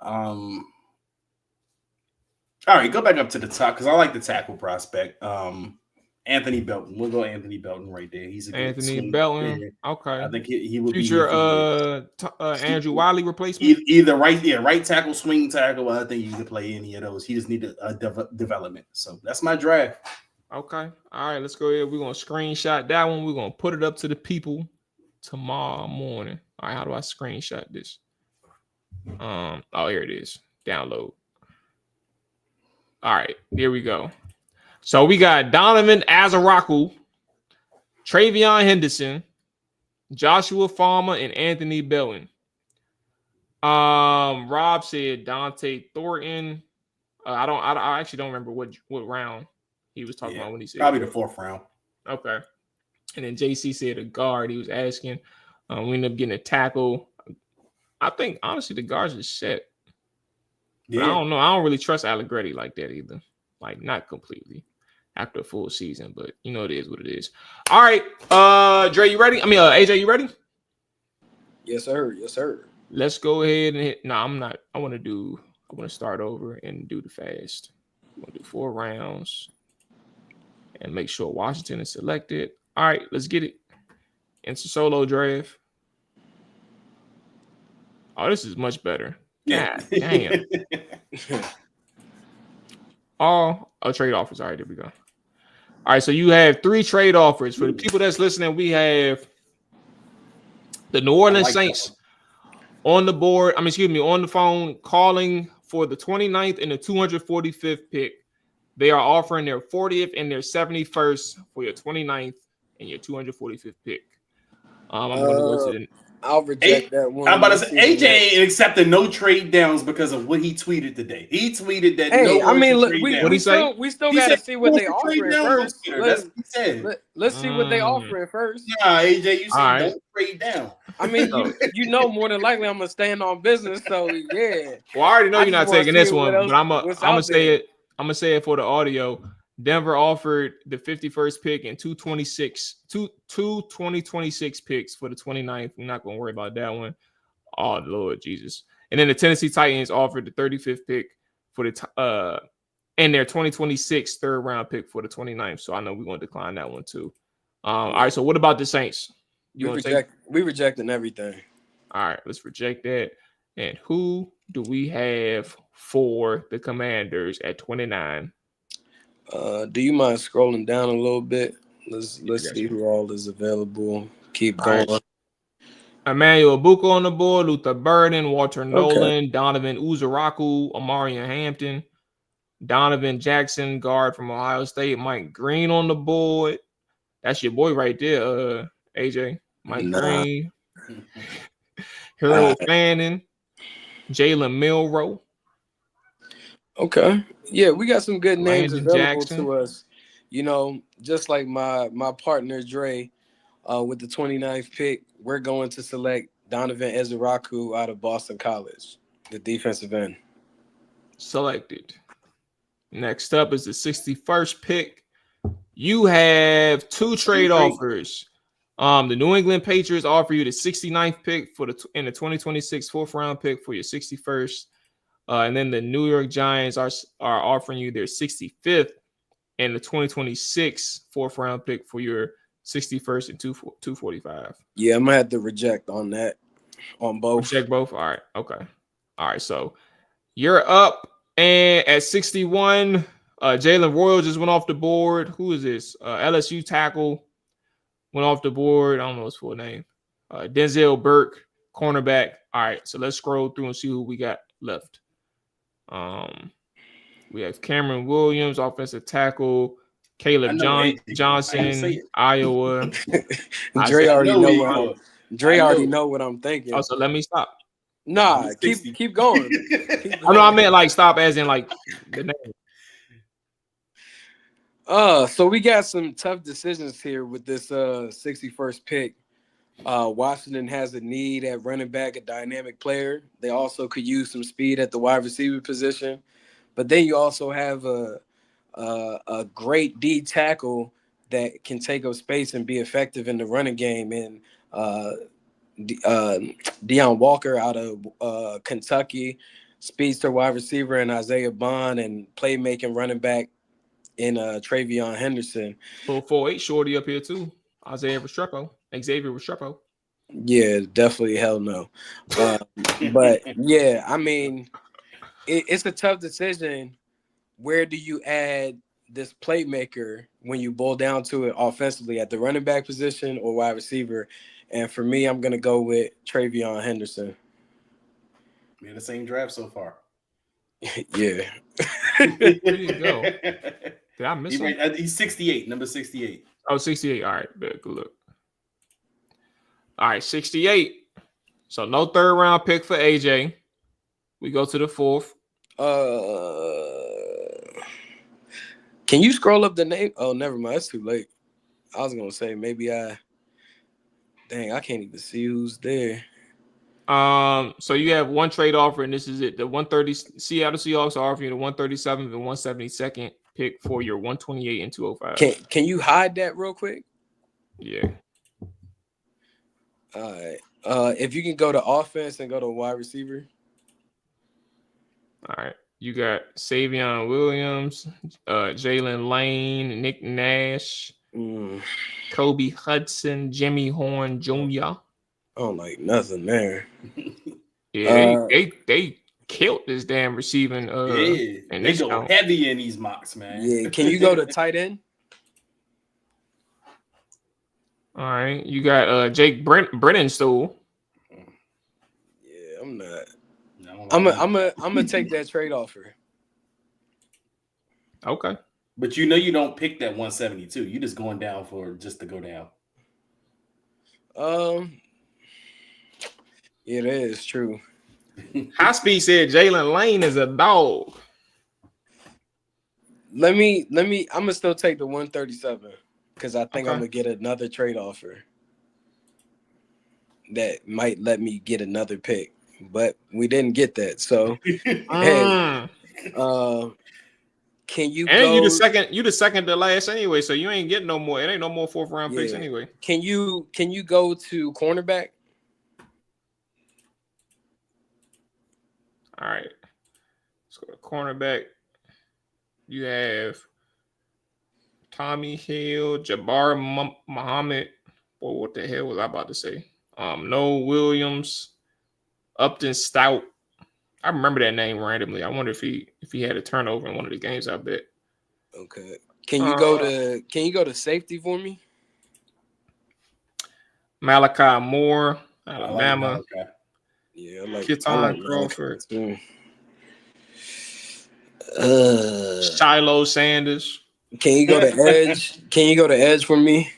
All right, go back up to the top because I like the tackle prospect. Anthony Belton. We'll go Anthony Belton right there. He's a good Anthony Belton. player. Okay. I think he would future be Andrew Wiley replacement. Either right tackle, swing tackle. I think you can play any of those. He just needed a development. So that's my draft. Okay. All right, let's go ahead. We're going to screenshot that one. We're going to put it up to the people tomorrow morning. All right, how do I screenshot this? Oh, here it is. Download. All right, here we go. So we got Donovan Azaraku, Travion Henderson, Joshua Farmer, and Anthony Belton. Rob said Dante Thornton. I actually don't remember what round he was talking about when he said probably the 4th round. Okay. And then JC said a guard. He was asking. We ended up getting a tackle. I think honestly the guards are set. Yeah. But I don't know. I don't really trust Allegretti like that either. Like not completely after a full season, but you know it is what it is. All right. Dre, you ready? I mean AJ, you ready? Yes, sir. Yes, sir. Let's go ahead and hit. No, I'm not. I want to start over and do the fast. I'm gonna do 4 rounds. And make sure Washington is selected. All right, let's get it. It's a solo draft. Oh, this is much better. God damn. Trade offers. All right, there we go. All right, so you have 3 trade offers. For the people that's listening, we have the New Orleans Saints on the board. on the phone calling for the 29th and the 245th pick. They are offering their 40th and their 71st for your 29th and your 245th pick. I'm going to go to the I'll reject that one. I'm about to say AJ accepted no trade downs because of what he tweeted today. He tweeted that. Hey, no I mean, look, we still got to see what they offering first. That's what he said. Let's see what they offering first. Nah, AJ, you said don't trade down. I mean, you know, more than likely I'm gonna stand on business. So yeah. Well, I already know you're not taking this one, but I'm gonna say it. I'm gonna say it for the audio. Denver offered the 51st pick and two 2026 picks for the 29th. I'm not going to worry about that one. Oh, Lord Jesus. And then the Tennessee Titans offered the 35th pick for the and their 2026 third round pick for the 29th. So I know we're going to decline that one too. All right. So what about the Saints? We rejecting everything. All right, let's reject that. And who do we have for the Commanders at 29? Do you mind scrolling down a little bit? Let's see who all is available. Keep going. Right. Emmanuel Buka on the board, Luther Burden, Walter Nolan, Donovan Uzaraku, Amarian Hampton, Donovan Jackson, guard from Ohio State, Mike Green on the board. That's your boy right there, AJ. Mike Green. Harold Fannin, Jalen Milroe. Okay. Yeah, we got some good names Landon available Jackson. to us. You know, just like my partner Dre with the 29th pick, we're going to select Donovan Ezeraku out of Boston College, the defensive end. Selected. Next up is the 61st pick. You have two trade offers. The New England Patriots offer you the 69th pick in the 2026 fourth round pick for your 61st. And then the New York Giants are offering you their 65th and the 2026 fourth round pick for your 61st and 245. Yeah, I'm gonna have to reject on that. On both. Reject both. All right. Okay. All right. So you're up, and at 61, Jalen Royal just went off the board. Who is this? LSU tackle went off the board. I don't know his full name. Denzel Burke, cornerback. All right. So let's scroll through and see who we got left. We have Cameron Williams, offensive tackle. Caleb Johnson, Iowa. Dre already know what I'm thinking. Oh, so let me stop. Nah, keep going. I know I meant like stop as in like the name. So we got some tough decisions here with this 61st pick. Washington has a need at running back, a dynamic player. They also could use some speed at the wide receiver position. But then you also have a great D tackle that can take up space and be effective in the running game. And Deion Walker out of Kentucky, speedster wide receiver, and Isaiah Bond, and playmaking running back in Travion Henderson. 4'8" shorty up here too. Xavier Restrepo. Yeah, definitely hell no. But yeah, I mean, it's a tough decision. Where do you add this playmaker when you boil down to it offensively, at the running back position or wide receiver? And for me, I'm gonna go with Travion Henderson. We had the same draft so far. Yeah. Where did he go? Did I miss him? He's 68, number 68. Oh, 68. All right, good look. All right, 68. So no third round pick for AJ. We go to the fourth. Can you scroll up the name? Oh, never mind. It's too late. I was gonna say maybe I can't even see who's there. So you have one trade offer, and this is it. The 130 Seattle Seahawks are offering you the 137th and 172nd pick for your 128 and 205. Can you hide that real quick? Yeah. All right. If you can go to offense and go to wide receiver. All right. You got Savion Williams, Jalen Lane, Nick Nash, Kobe Hudson, Jimmy Horn Jr. I don't like nothing there. Yeah, they killed this damn receiving. And they go heavy in these mocks, man. Yeah, can you go to tight end? All right, you got Jake Brennenstool. Yeah, I'm not. I'm gonna take that trade offer. Okay, but you don't pick that 172. You just going down just to go down. Yeah, that is true. High Speed said Jalen Lane is a dog. Let me. I'm gonna still take the 137 because I think I'm gonna get another trade offer that might let me get another pick, but we didn't get that. So, hey, Can you and go? you the second to last anyway, so you ain't getting no more. It ain't no more 4th round picks anyway. Can you go to cornerback? All right. Let's go to cornerback. You have Tommy Hill, Jabbar Muhammad. Boy, what the hell was I about to say? Noah Williams, Upton Stout. I remember that name randomly. I wonder if he had a turnover in one of the games. I bet. Okay. Can you go to safety for me? Malachi Moore, Alabama. Yeah, I like Keaton Crawford. Malachi. Shiloh Sanders. Can you go to edge? Can you go to edge for me?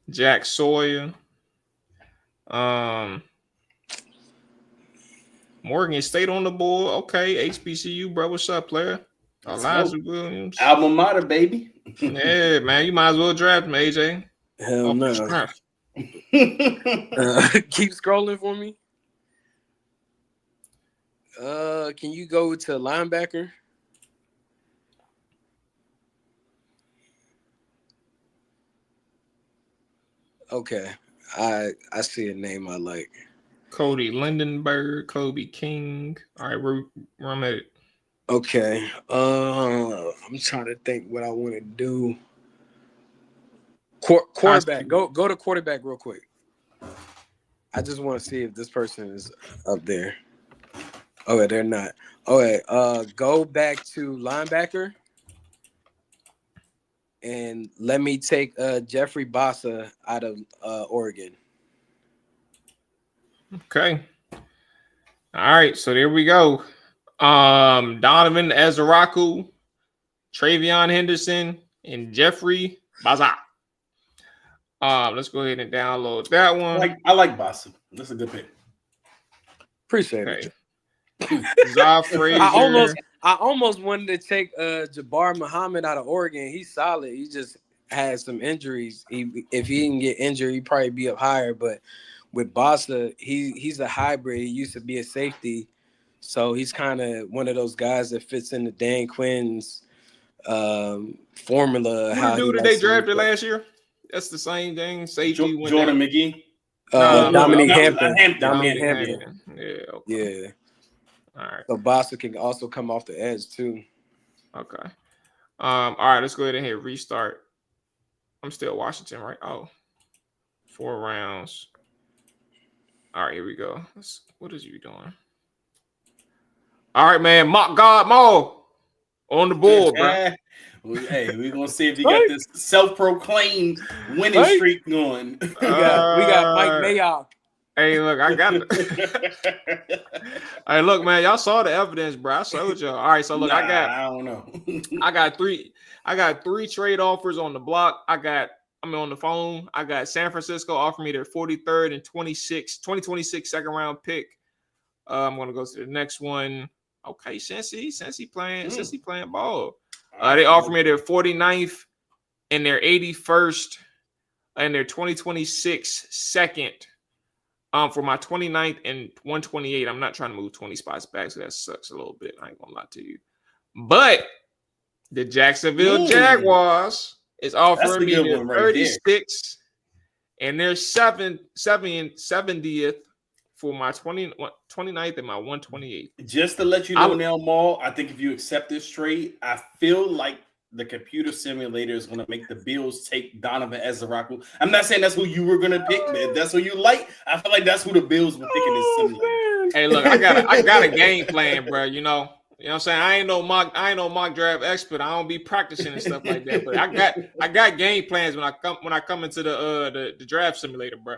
Jack Sawyer. Morgan State on the board. Okay, HBCU, bro. What's up, player? Elijah Williams. Alma mater, baby. Yeah, man. You might as well draft him, AJ. Hell no. Keep scrolling for me. Can you go to linebacker? Okay. I see a name I like. Cody Lindenberg, Kobe King. All right, where I'm at it. Okay. I'm trying to think what I want to do. Quarterback. Go to quarterback real quick. I just want to see if this person is up there. Okay, they're not. Okay, go back to linebacker. And let me take Jeffrey Bossa out of Oregon. Okay. All right, so there we go. Donovan Ezeraku, Travion Henderson, and Jeffrey Bossa. Let's go ahead and download that one. I like Bossa. That's a good pick. Appreciate it. Zah Frazier. I almost wanted to take Jabbar Muhammad out of Oregon. He's solid. He just had some injuries. If he didn't get injured, he'd probably be up higher. But with Bossa, he's a hybrid. He used to be a safety. So he's kind of one of those guys that fits into Dan Quinn's formula. What dude did they drafted last year? That's the same thing. Safety. Jordan McGee. Dominique Hampton. Dominique Hampton. Yeah. Okay. Yeah. All right. So Bossa can also come off the edge too. Okay. All right. Let's go ahead and hit restart. I'm still Washington, right? Oh, 4 rounds. All right. Here we go. What is you doing? All right, man. Mock God Mo on the board, bro. Hey, we're gonna see if you got this self-proclaimed winning streak going. We got Mike Mayock. Hey, look, I got it. Hey, look, man, y'all saw the evidence, bro. I showed y'all. All right, so look, I don't know. I got three trade offers on the block. On the phone. I got San Francisco offering me their 43rd and 2026 second round pick. I'm gonna go to the next one. Okay, Cincy playing ball. They offer me their 49th and their 81st and their 2026 second for my 29th and 128. I'm not trying to move 20 spots back, so that sucks a little bit. I ain't gonna lie to you. But the Jacksonville Jaguars is offering me their 36 and their 70th for my 29th and my 128th. Just to let you know now, Mual, I think if you accept this trade, I feel like the computer simulator is going to make the Bills take Donovan Ezeraku. I'm not saying that's who you were going to pick, but if that's who you like, I feel like that's who the Bills were picking this simulator. Hey, look, I got a game plan, bro. You know what I'm saying? I ain't no mock draft expert. I don't be practicing and stuff like that. But I got game plans when I come into the draft simulator, bro.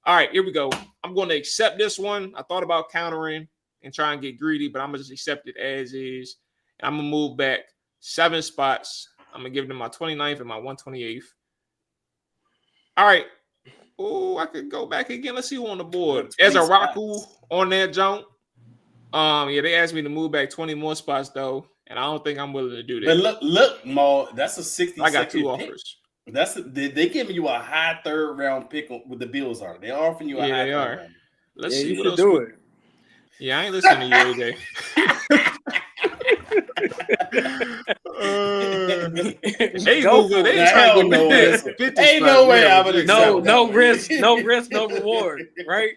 All right, here we go. I'm going to accept this one. I thought about countering and try and get greedy, but I'm going to just accept it as is. And I'm going to move back 7 spots. I'm going to give them my 29th and my 128th. All right. Oh, I could go back again. Let's see who on the board. Ezeraku on that jump. Yeah, they asked me to move back 20 more spots, though, and I don't think I'm willing to do that. But look, Mual, that's a 60. I got 2 offers. They giving you a high 3rd round pick with the Bills are. They're offering you a high 3rd round. Let's see what else. Do it. Yeah, I ain't listening to you, AJ. They Go moving. for They it. trying to Hell no, get that's- 50 ain't spots. no way Yeah, I would reject accept that one. No risk, no reward, right?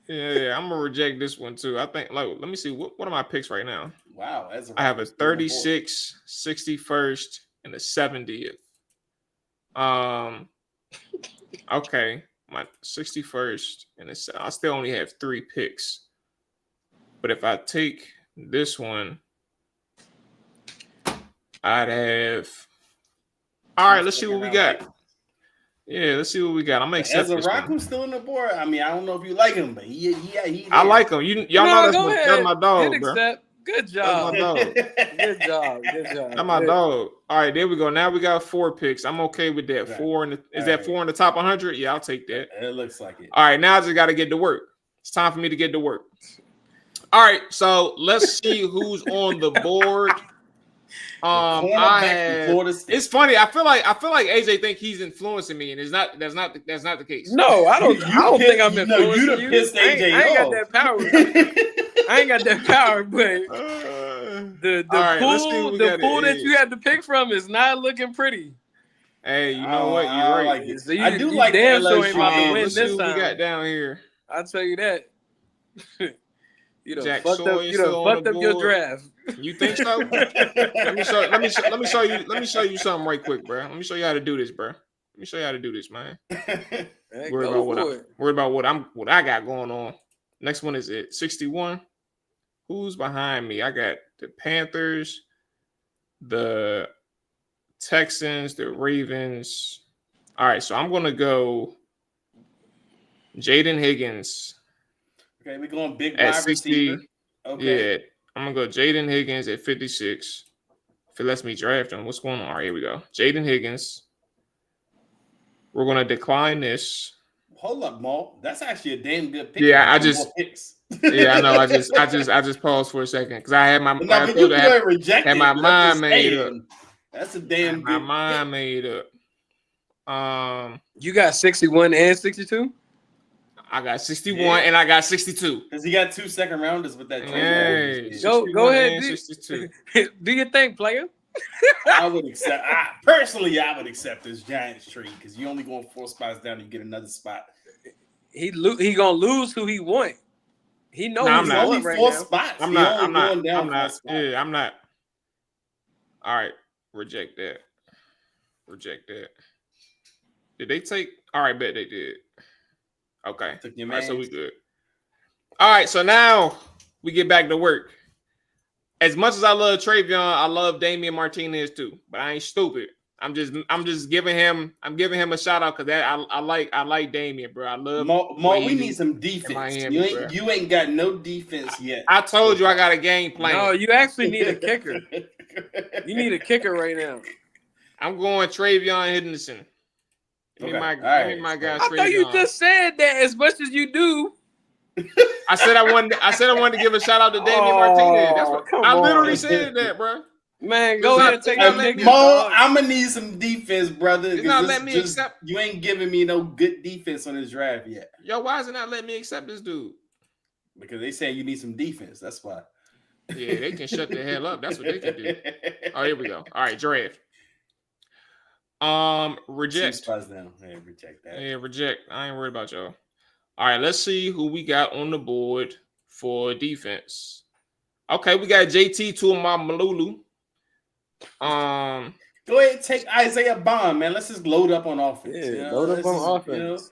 Yeah, I'm gonna reject this one too. I think like let me see what are my picks right now. Wow, that's I have a 36, 61st, and a 70th. Okay, my 61st, and I still only have 3 picks. But if I take this one, I'd have. All right, let's see what we got. Yeah, let's see what we got. I'm gonna accept this one. Raku's still on the board. I mean, I don't know if you like him, but he I like him. Y'all know that's my dog, Hit bro. accept. Good job. That's my dog. Good job. Good job. That's my dog. All right, there we go. Now we got 4 picks. I'm okay with that. Right. 4 in the, is that 4 in the top 100? Yeah, I'll take that. It looks like it. All right, now I just got to get to work. It's time for me to get to work. All right, so let's see who's on the board. It's funny. I feel like AJ think he's influencing me, and that's not the case. No, I don't think I'm influencing you. Pissed AJ I ain't got that power. I ain't got that power, but the pool that you had to pick from is not looking pretty. Hey, you know what? You're right. Like it. So I do like damn LSU. sure ain't about to win Let's see this what time. we got down here. I'll tell you that. You done Jack fucked Soy up. Fucked up your board. draft. You think so? let me show you something right quick, bro. Let me show you how to do this, bro. Let me show you how to do this, man. Hey, Worry about what I got going on. Next one is at 61. Who's behind me? I got the Panthers, the Texans, the Ravens. All right, so I'm gonna go Jaden Higgins. Okay, we're going big at wide 60. receiver. Okay. Yeah, I'm gonna go Jaden Higgins at 56. If it lets me draft him, what's going on? All right, here we go. Jaden Higgins. We're gonna decline this. Hold up, Mual. That's actually a damn good pick. Yeah, picks. Yeah, I know. I just paused for a second because I had my had my mind made up. That's a damn my good mind pick. made up. You got 61 and 62? I got 61 and I got 62. Because he got 2 second rounders with that. Hey, go ahead. 62. Do your thing, player. I would accept. I would accept this Giants trade because you only going 4 spots down, you get another spot. He gonna lose who he want. He knows he's only right 4 now. spots. I'm not. Yeah, I'm not. All right, reject that. Did they take? All right, bet they did. Okay. All right, so we good. All right, so now we get back to work. As much as I love Travion, I love Damian Martinez too. But I ain't stupid. I'm just giving him a shout out because I like Damian, bro. I love we need some defense. Miami, you ain't got no defense yet. I told you I got a game plan. No, you actually need a kicker. You need a kicker right now. I'm going Travion Henderson. Give me my guy. I thought you just said that as much as you do. I said I wanted to give a shout out to Damian Martinez. That's what I literally said that, bro. Man, go ahead and take that pick. I'm gonna need some defense, brother. It's not letting me accept. You ain't giving me no good defense on this draft yet. Yo, why is it not letting me accept this dude? Because they saying you need some defense. That's why. Yeah, they can shut the hell up. That's what they can do. Oh, here we go. All right, draft. Reject. Hey, reject that. Yeah, reject. I ain't worried about y'all. All right, let's see who we got on the board for defense. Okay, we got JT Tuimoloau. Go ahead and take Isaiah Bond, man. Let's just load up on offense. Yeah, load up on offense.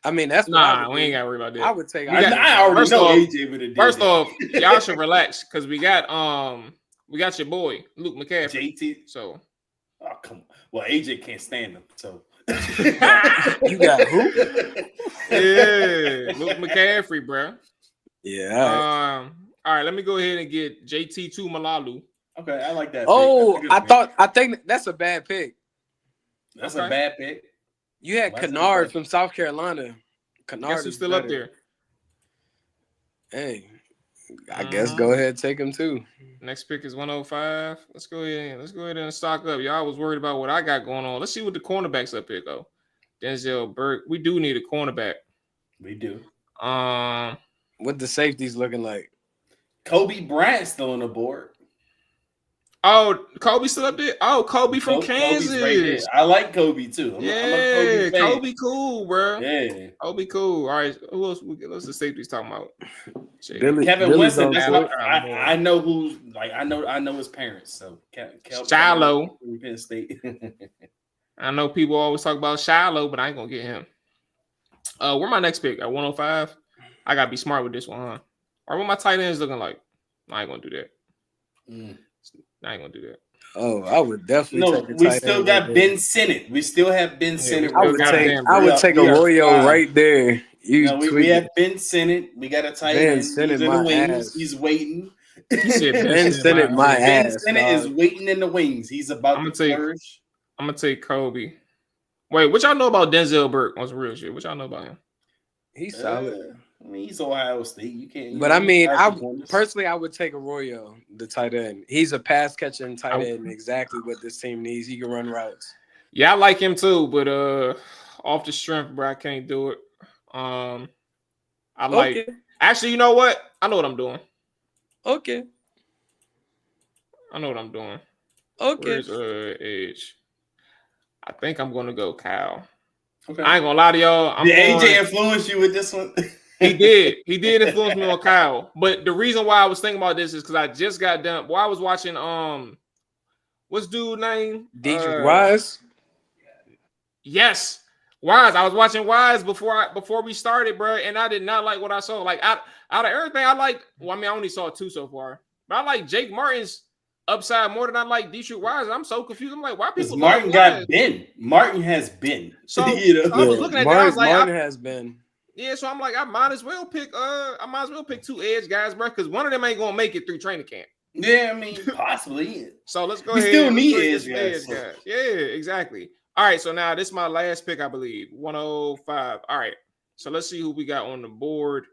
I mean, that's we ain't gotta worry about that. I would take. I already know AJ would have. First off, y'all should relax because we got your boy Luke McCaffrey. JT. So, oh come on. Well, AJ can't stand him. So you got who? Yeah, Luke McCaffrey, bro. Yeah. All right. Let me go ahead and get JT Tuimoloau. Okay, I like that. Oh, I think that's a bad pick. That's a bad pick. You had Kennard from South Carolina. Kennard is still up there. Hey, I guess go ahead and take him too. Next pick is 105. Let's go ahead and stock up. Y'all was worried about what I got going on. Let's see what the cornerbacks up here go. Denzel Burke. We do need a cornerback. We do. What the safeties looking like? Kobe Bryant still on the board. Oh, Kobe still up there? Oh, Kobe from Kansas. Kobe's right there. I like Kobe too. I'm a Kobe fan. Kobe cool, bro. Yeah. Kobe cool. All right. Who else? What's the safeties talking about? Kevin Winston. I know who. Like I know his parents. So Shiloh. Penn State. I know people always talk about Shiloh, but I ain't gonna get him. Where my next pick at 105? I gotta be smart with this one, huh? Or what my tight ends looking like? I ain't gonna do that. I ain't gonna do that. Oh, I would definitely. We still got Ben Sinnott. We still have Ben Sinnott. I would take Arroyo right there. We have Ben Sinnott. We got a tight end. He's in the wings. Ass. He's waiting. Ben Sinnott, my ass. Ben Sinnott is waiting in the wings. He's about to flourish. I'm gonna take Kobe. Wait, what y'all know about Denzel Burke on some real shit? What y'all know about him? He's solid. I mean, he's Ohio State. You can't. But I mean, I would take Arroyo, the tight end. He's a pass catching tight end, exactly what this team needs. He can run routes. Yeah, I like him too, but off the strength, bro, I can't do it. Actually, you know what? I know what I'm doing. Okay. I know what I'm doing. Okay. Where's Edge? I think I'm gonna go Kyle. Okay. I ain't gonna lie to y'all. Did AJ influence you with this one? He did. He did influence me on Kyle. But the reason why I was thinking about this is because I just got done. Well, I was watching what's dude's name? Dietrich Wise. Yes, Wise. I was watching Wise before we started, bro, and I did not like what I saw. Like out of everything, I liked. Well, I mean, I only saw 2 so far, but I like Jake Martin's upside more than I like Dietrich Wise. I'm so confused. I'm like, why people? Martin got Ben. Martin has been. So I was looking at that. I was like, Martin has been. Yeah, so I'm like, I might as well pick 2 edge guys, bro, because one of them ain't gonna make it through training camp. Yeah, I mean, possibly. So let's go we ahead. Still need edge guys. Yeah, exactly. All right, so now this is my last pick, I believe. 105. All right. So let's see who we got on the board.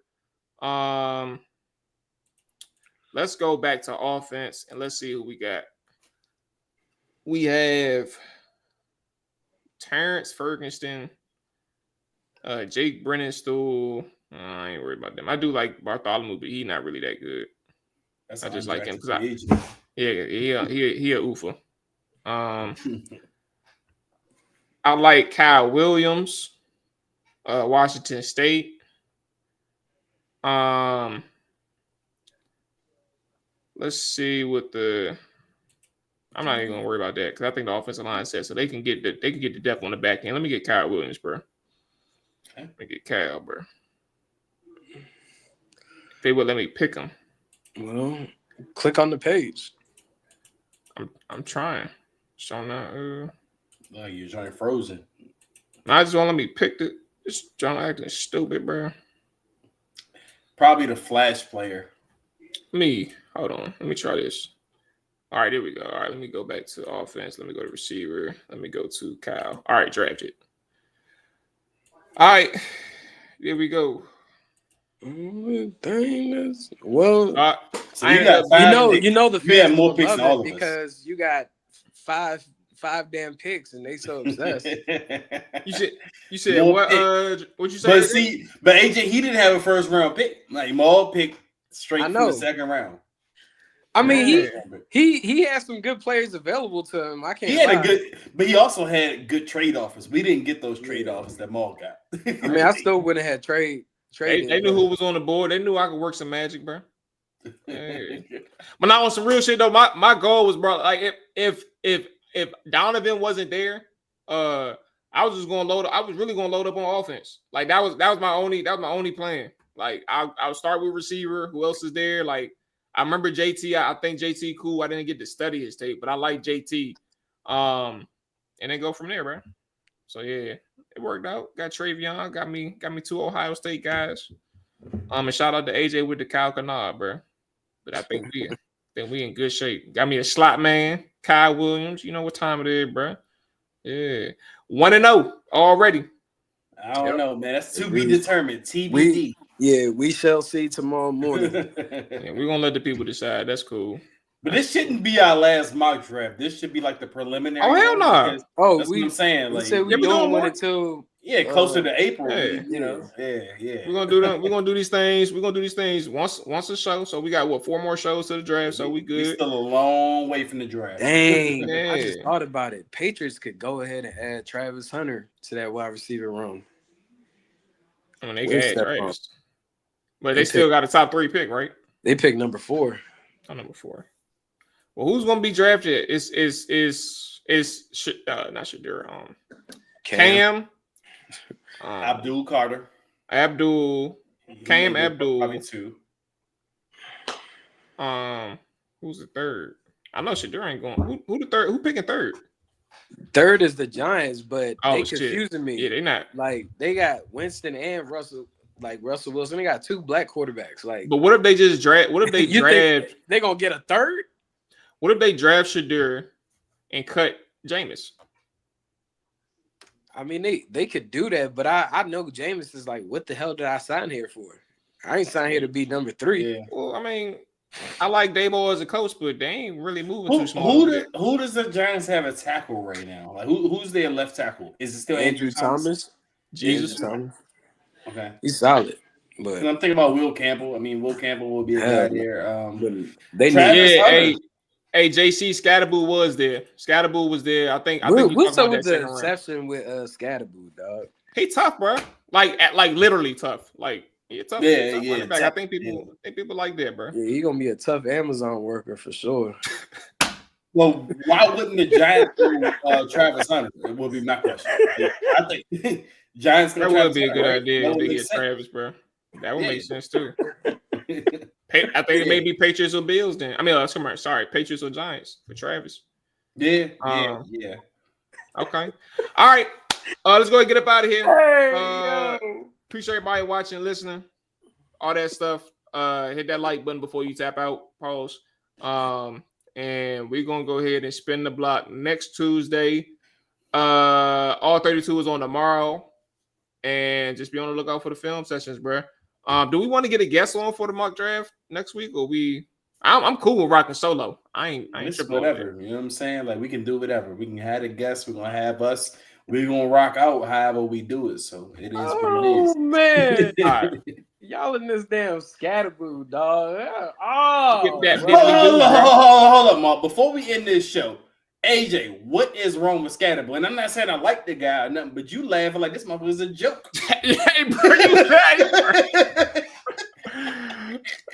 Let's go back to offense and let's see who we got. We have Terrence Ferguson. Jake Brennanstool. I ain't worried about them. I do like Bartholomew, but he's not really that good. I just like him because he a oofa. I like Kyle Williams, Washington State. Let's see what I'm not even gonna worry about that because I think the offensive line set so they can get the depth on the back end. Let me get Kyle Williams, bro. Let me get Cal, bro. If they would let me pick him. Well, click on the page. I'm trying. So now, no, you're trying frozen. I just want to let me pick it. This John acting stupid, bro. Probably the flash player. Hold on. Let me try this. All right, here we go. All right, let me go back to offense. Let me go to receiver. Let me go to Kyle. All right, drafted. All right, here we go. Well, so you know the fans more picks than all of us because you got five damn picks and they so obsessed. You said what? What you say? But AJ he didn't have a first round pick. Like Mual picked straight from the second round. I mean, he has some good players available to him. I can't. He had but he also had good trade offers. We didn't get those trade offers that Mual got. I mean, I still wouldn't have trade. They knew who was on the board. They knew I could work some magic, bro. Hey. But now on some real shit though, my goal was, bro, like if Donovan wasn't there, I was just gonna load up. I was really gonna load up on offense. Like that was my only plan. Like I'll start with receiver. Who else is there? Like I remember JT. I think JT cool. I didn't get to study his tape, but I like JT. And then go from there, bro. So yeah, it worked out. Got Travion. Got me 2 Ohio State guys. And shout out to AJ with the Kyle Kennard, bro. But I think we in good shape. Got me a slot man, Kyle Williams. You know what time it is, bro. Yeah, 1-0 already. I don't know, man. That's to be determined. TBD. We shall see tomorrow morning. Yeah, we're gonna let the people decide. That's cool. But this shouldn't be our last mock draft. This should be like the preliminary. Oh hell no! That's what I'm saying. Like we doing one until Yeah, closer to April. Yeah. You know, yeah. We're gonna do them. We're gonna do these things. We're gonna do these things once a show. So we got 4 more shows to the draft. So we good. We're still a long way from the draft. Dang, I just thought about it. Patriots could go ahead and add Travis Hunter to that wide receiver room. I mean, they can add Travis, but they still got a top 3 pick, right? They picked number 4. Oh, number 4. Well, who's gonna be drafted? Is not Shadur. Cam. Abdul Carter. Cam Abdul. Probably 2. Who's the third? I know Shadur ain't going. Who the third? Who picking third? Third is the Giants, but they shit. confusing me. Yeah, they not. Like they got Winston and Russell Wilson. They got 2 black quarterbacks. Like, but what if they just draft? What if they draft? They gonna get a third? What if they draft Shadur and cut Jameis? I mean, they could do that, but I know Jameis is like, what the hell did I sign here for? I ain't signed here to be number 3. Yeah. Well, I mean, I like Daboll as a coach, but they ain't really moving too small. Who does the Giants have a tackle right now? Like who's their left tackle? Is it still Andrew Thomas? Jesus Thomas. Okay, he's solid. But I'm thinking about Will Campbell. I mean, Will Campbell will be a guy there. They Hey, JC Scatterboo was there. Scatterboo was there. I think what's up with the exception with Scatterboo, dog? He tough, bro. Like literally tough. Like tough. Yeah. Tough. I think people like that, bro. Yeah, he gonna be a tough Amazon worker for sure. Well, why wouldn't the Giants do Travis Hunter? It would be my question. I think Giants. That would be a good idea if they get Travis, bro. That would make sense too. I think it may be Patriots or Bills then. I mean, sorry, Patriots or Giants for Travis. Yeah. Okay. All right. Let's go ahead and get up out of here. Hey, appreciate everybody watching, listening, all that stuff. Hit that like button before you tap out. Pause. And we're gonna go ahead and spin the block next Tuesday. All 32 is on tomorrow, and just be on the lookout for the film sessions, bro. Do we want to get a guest on for the mock draft next week, or I'm cool with rocking solo. I ain't whatever. You know what I'm saying? Like we can do whatever. We can have a guest. We're gonna have us. We're gonna rock out however we do it. So it is what it is. Oh man. All right. Y'all in this damn scatterboo, dog. Hold up, Mark. Before we end this show, AJ, what is wrong with Scatterboo? And I'm not saying I like the guy or nothing, but you laughing like this motherfucker's a joke.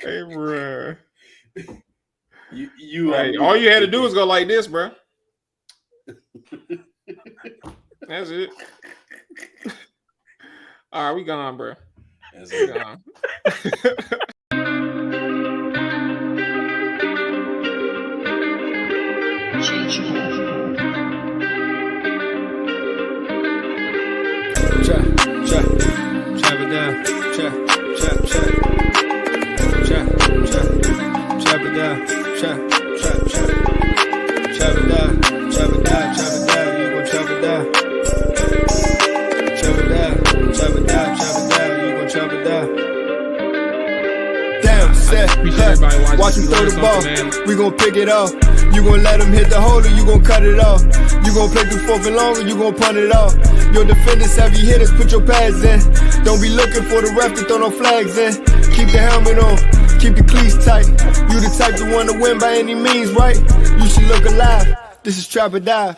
Hey, bro. All you had to do was go like this, bro. That's it. All right, we gone, bro. That's we gone. Chop it down. Chop it down. Chop it down. You gon' chop it down. Chop it down. You gon' chop it down. Damn, set. Watch him throw the ball. We gon' pick it off. You gon' let him hit the hole or you gon' cut it off. You gon' play through 4th and long or you gon' punt it off. Your defenders, heavy hitters, put your pads in. Don't be looking for the ref to throw no flags in. Keep the helmet on, keep the cleats tight. You the type to want to win by any means, right? You should look alive. This is Trap or Die.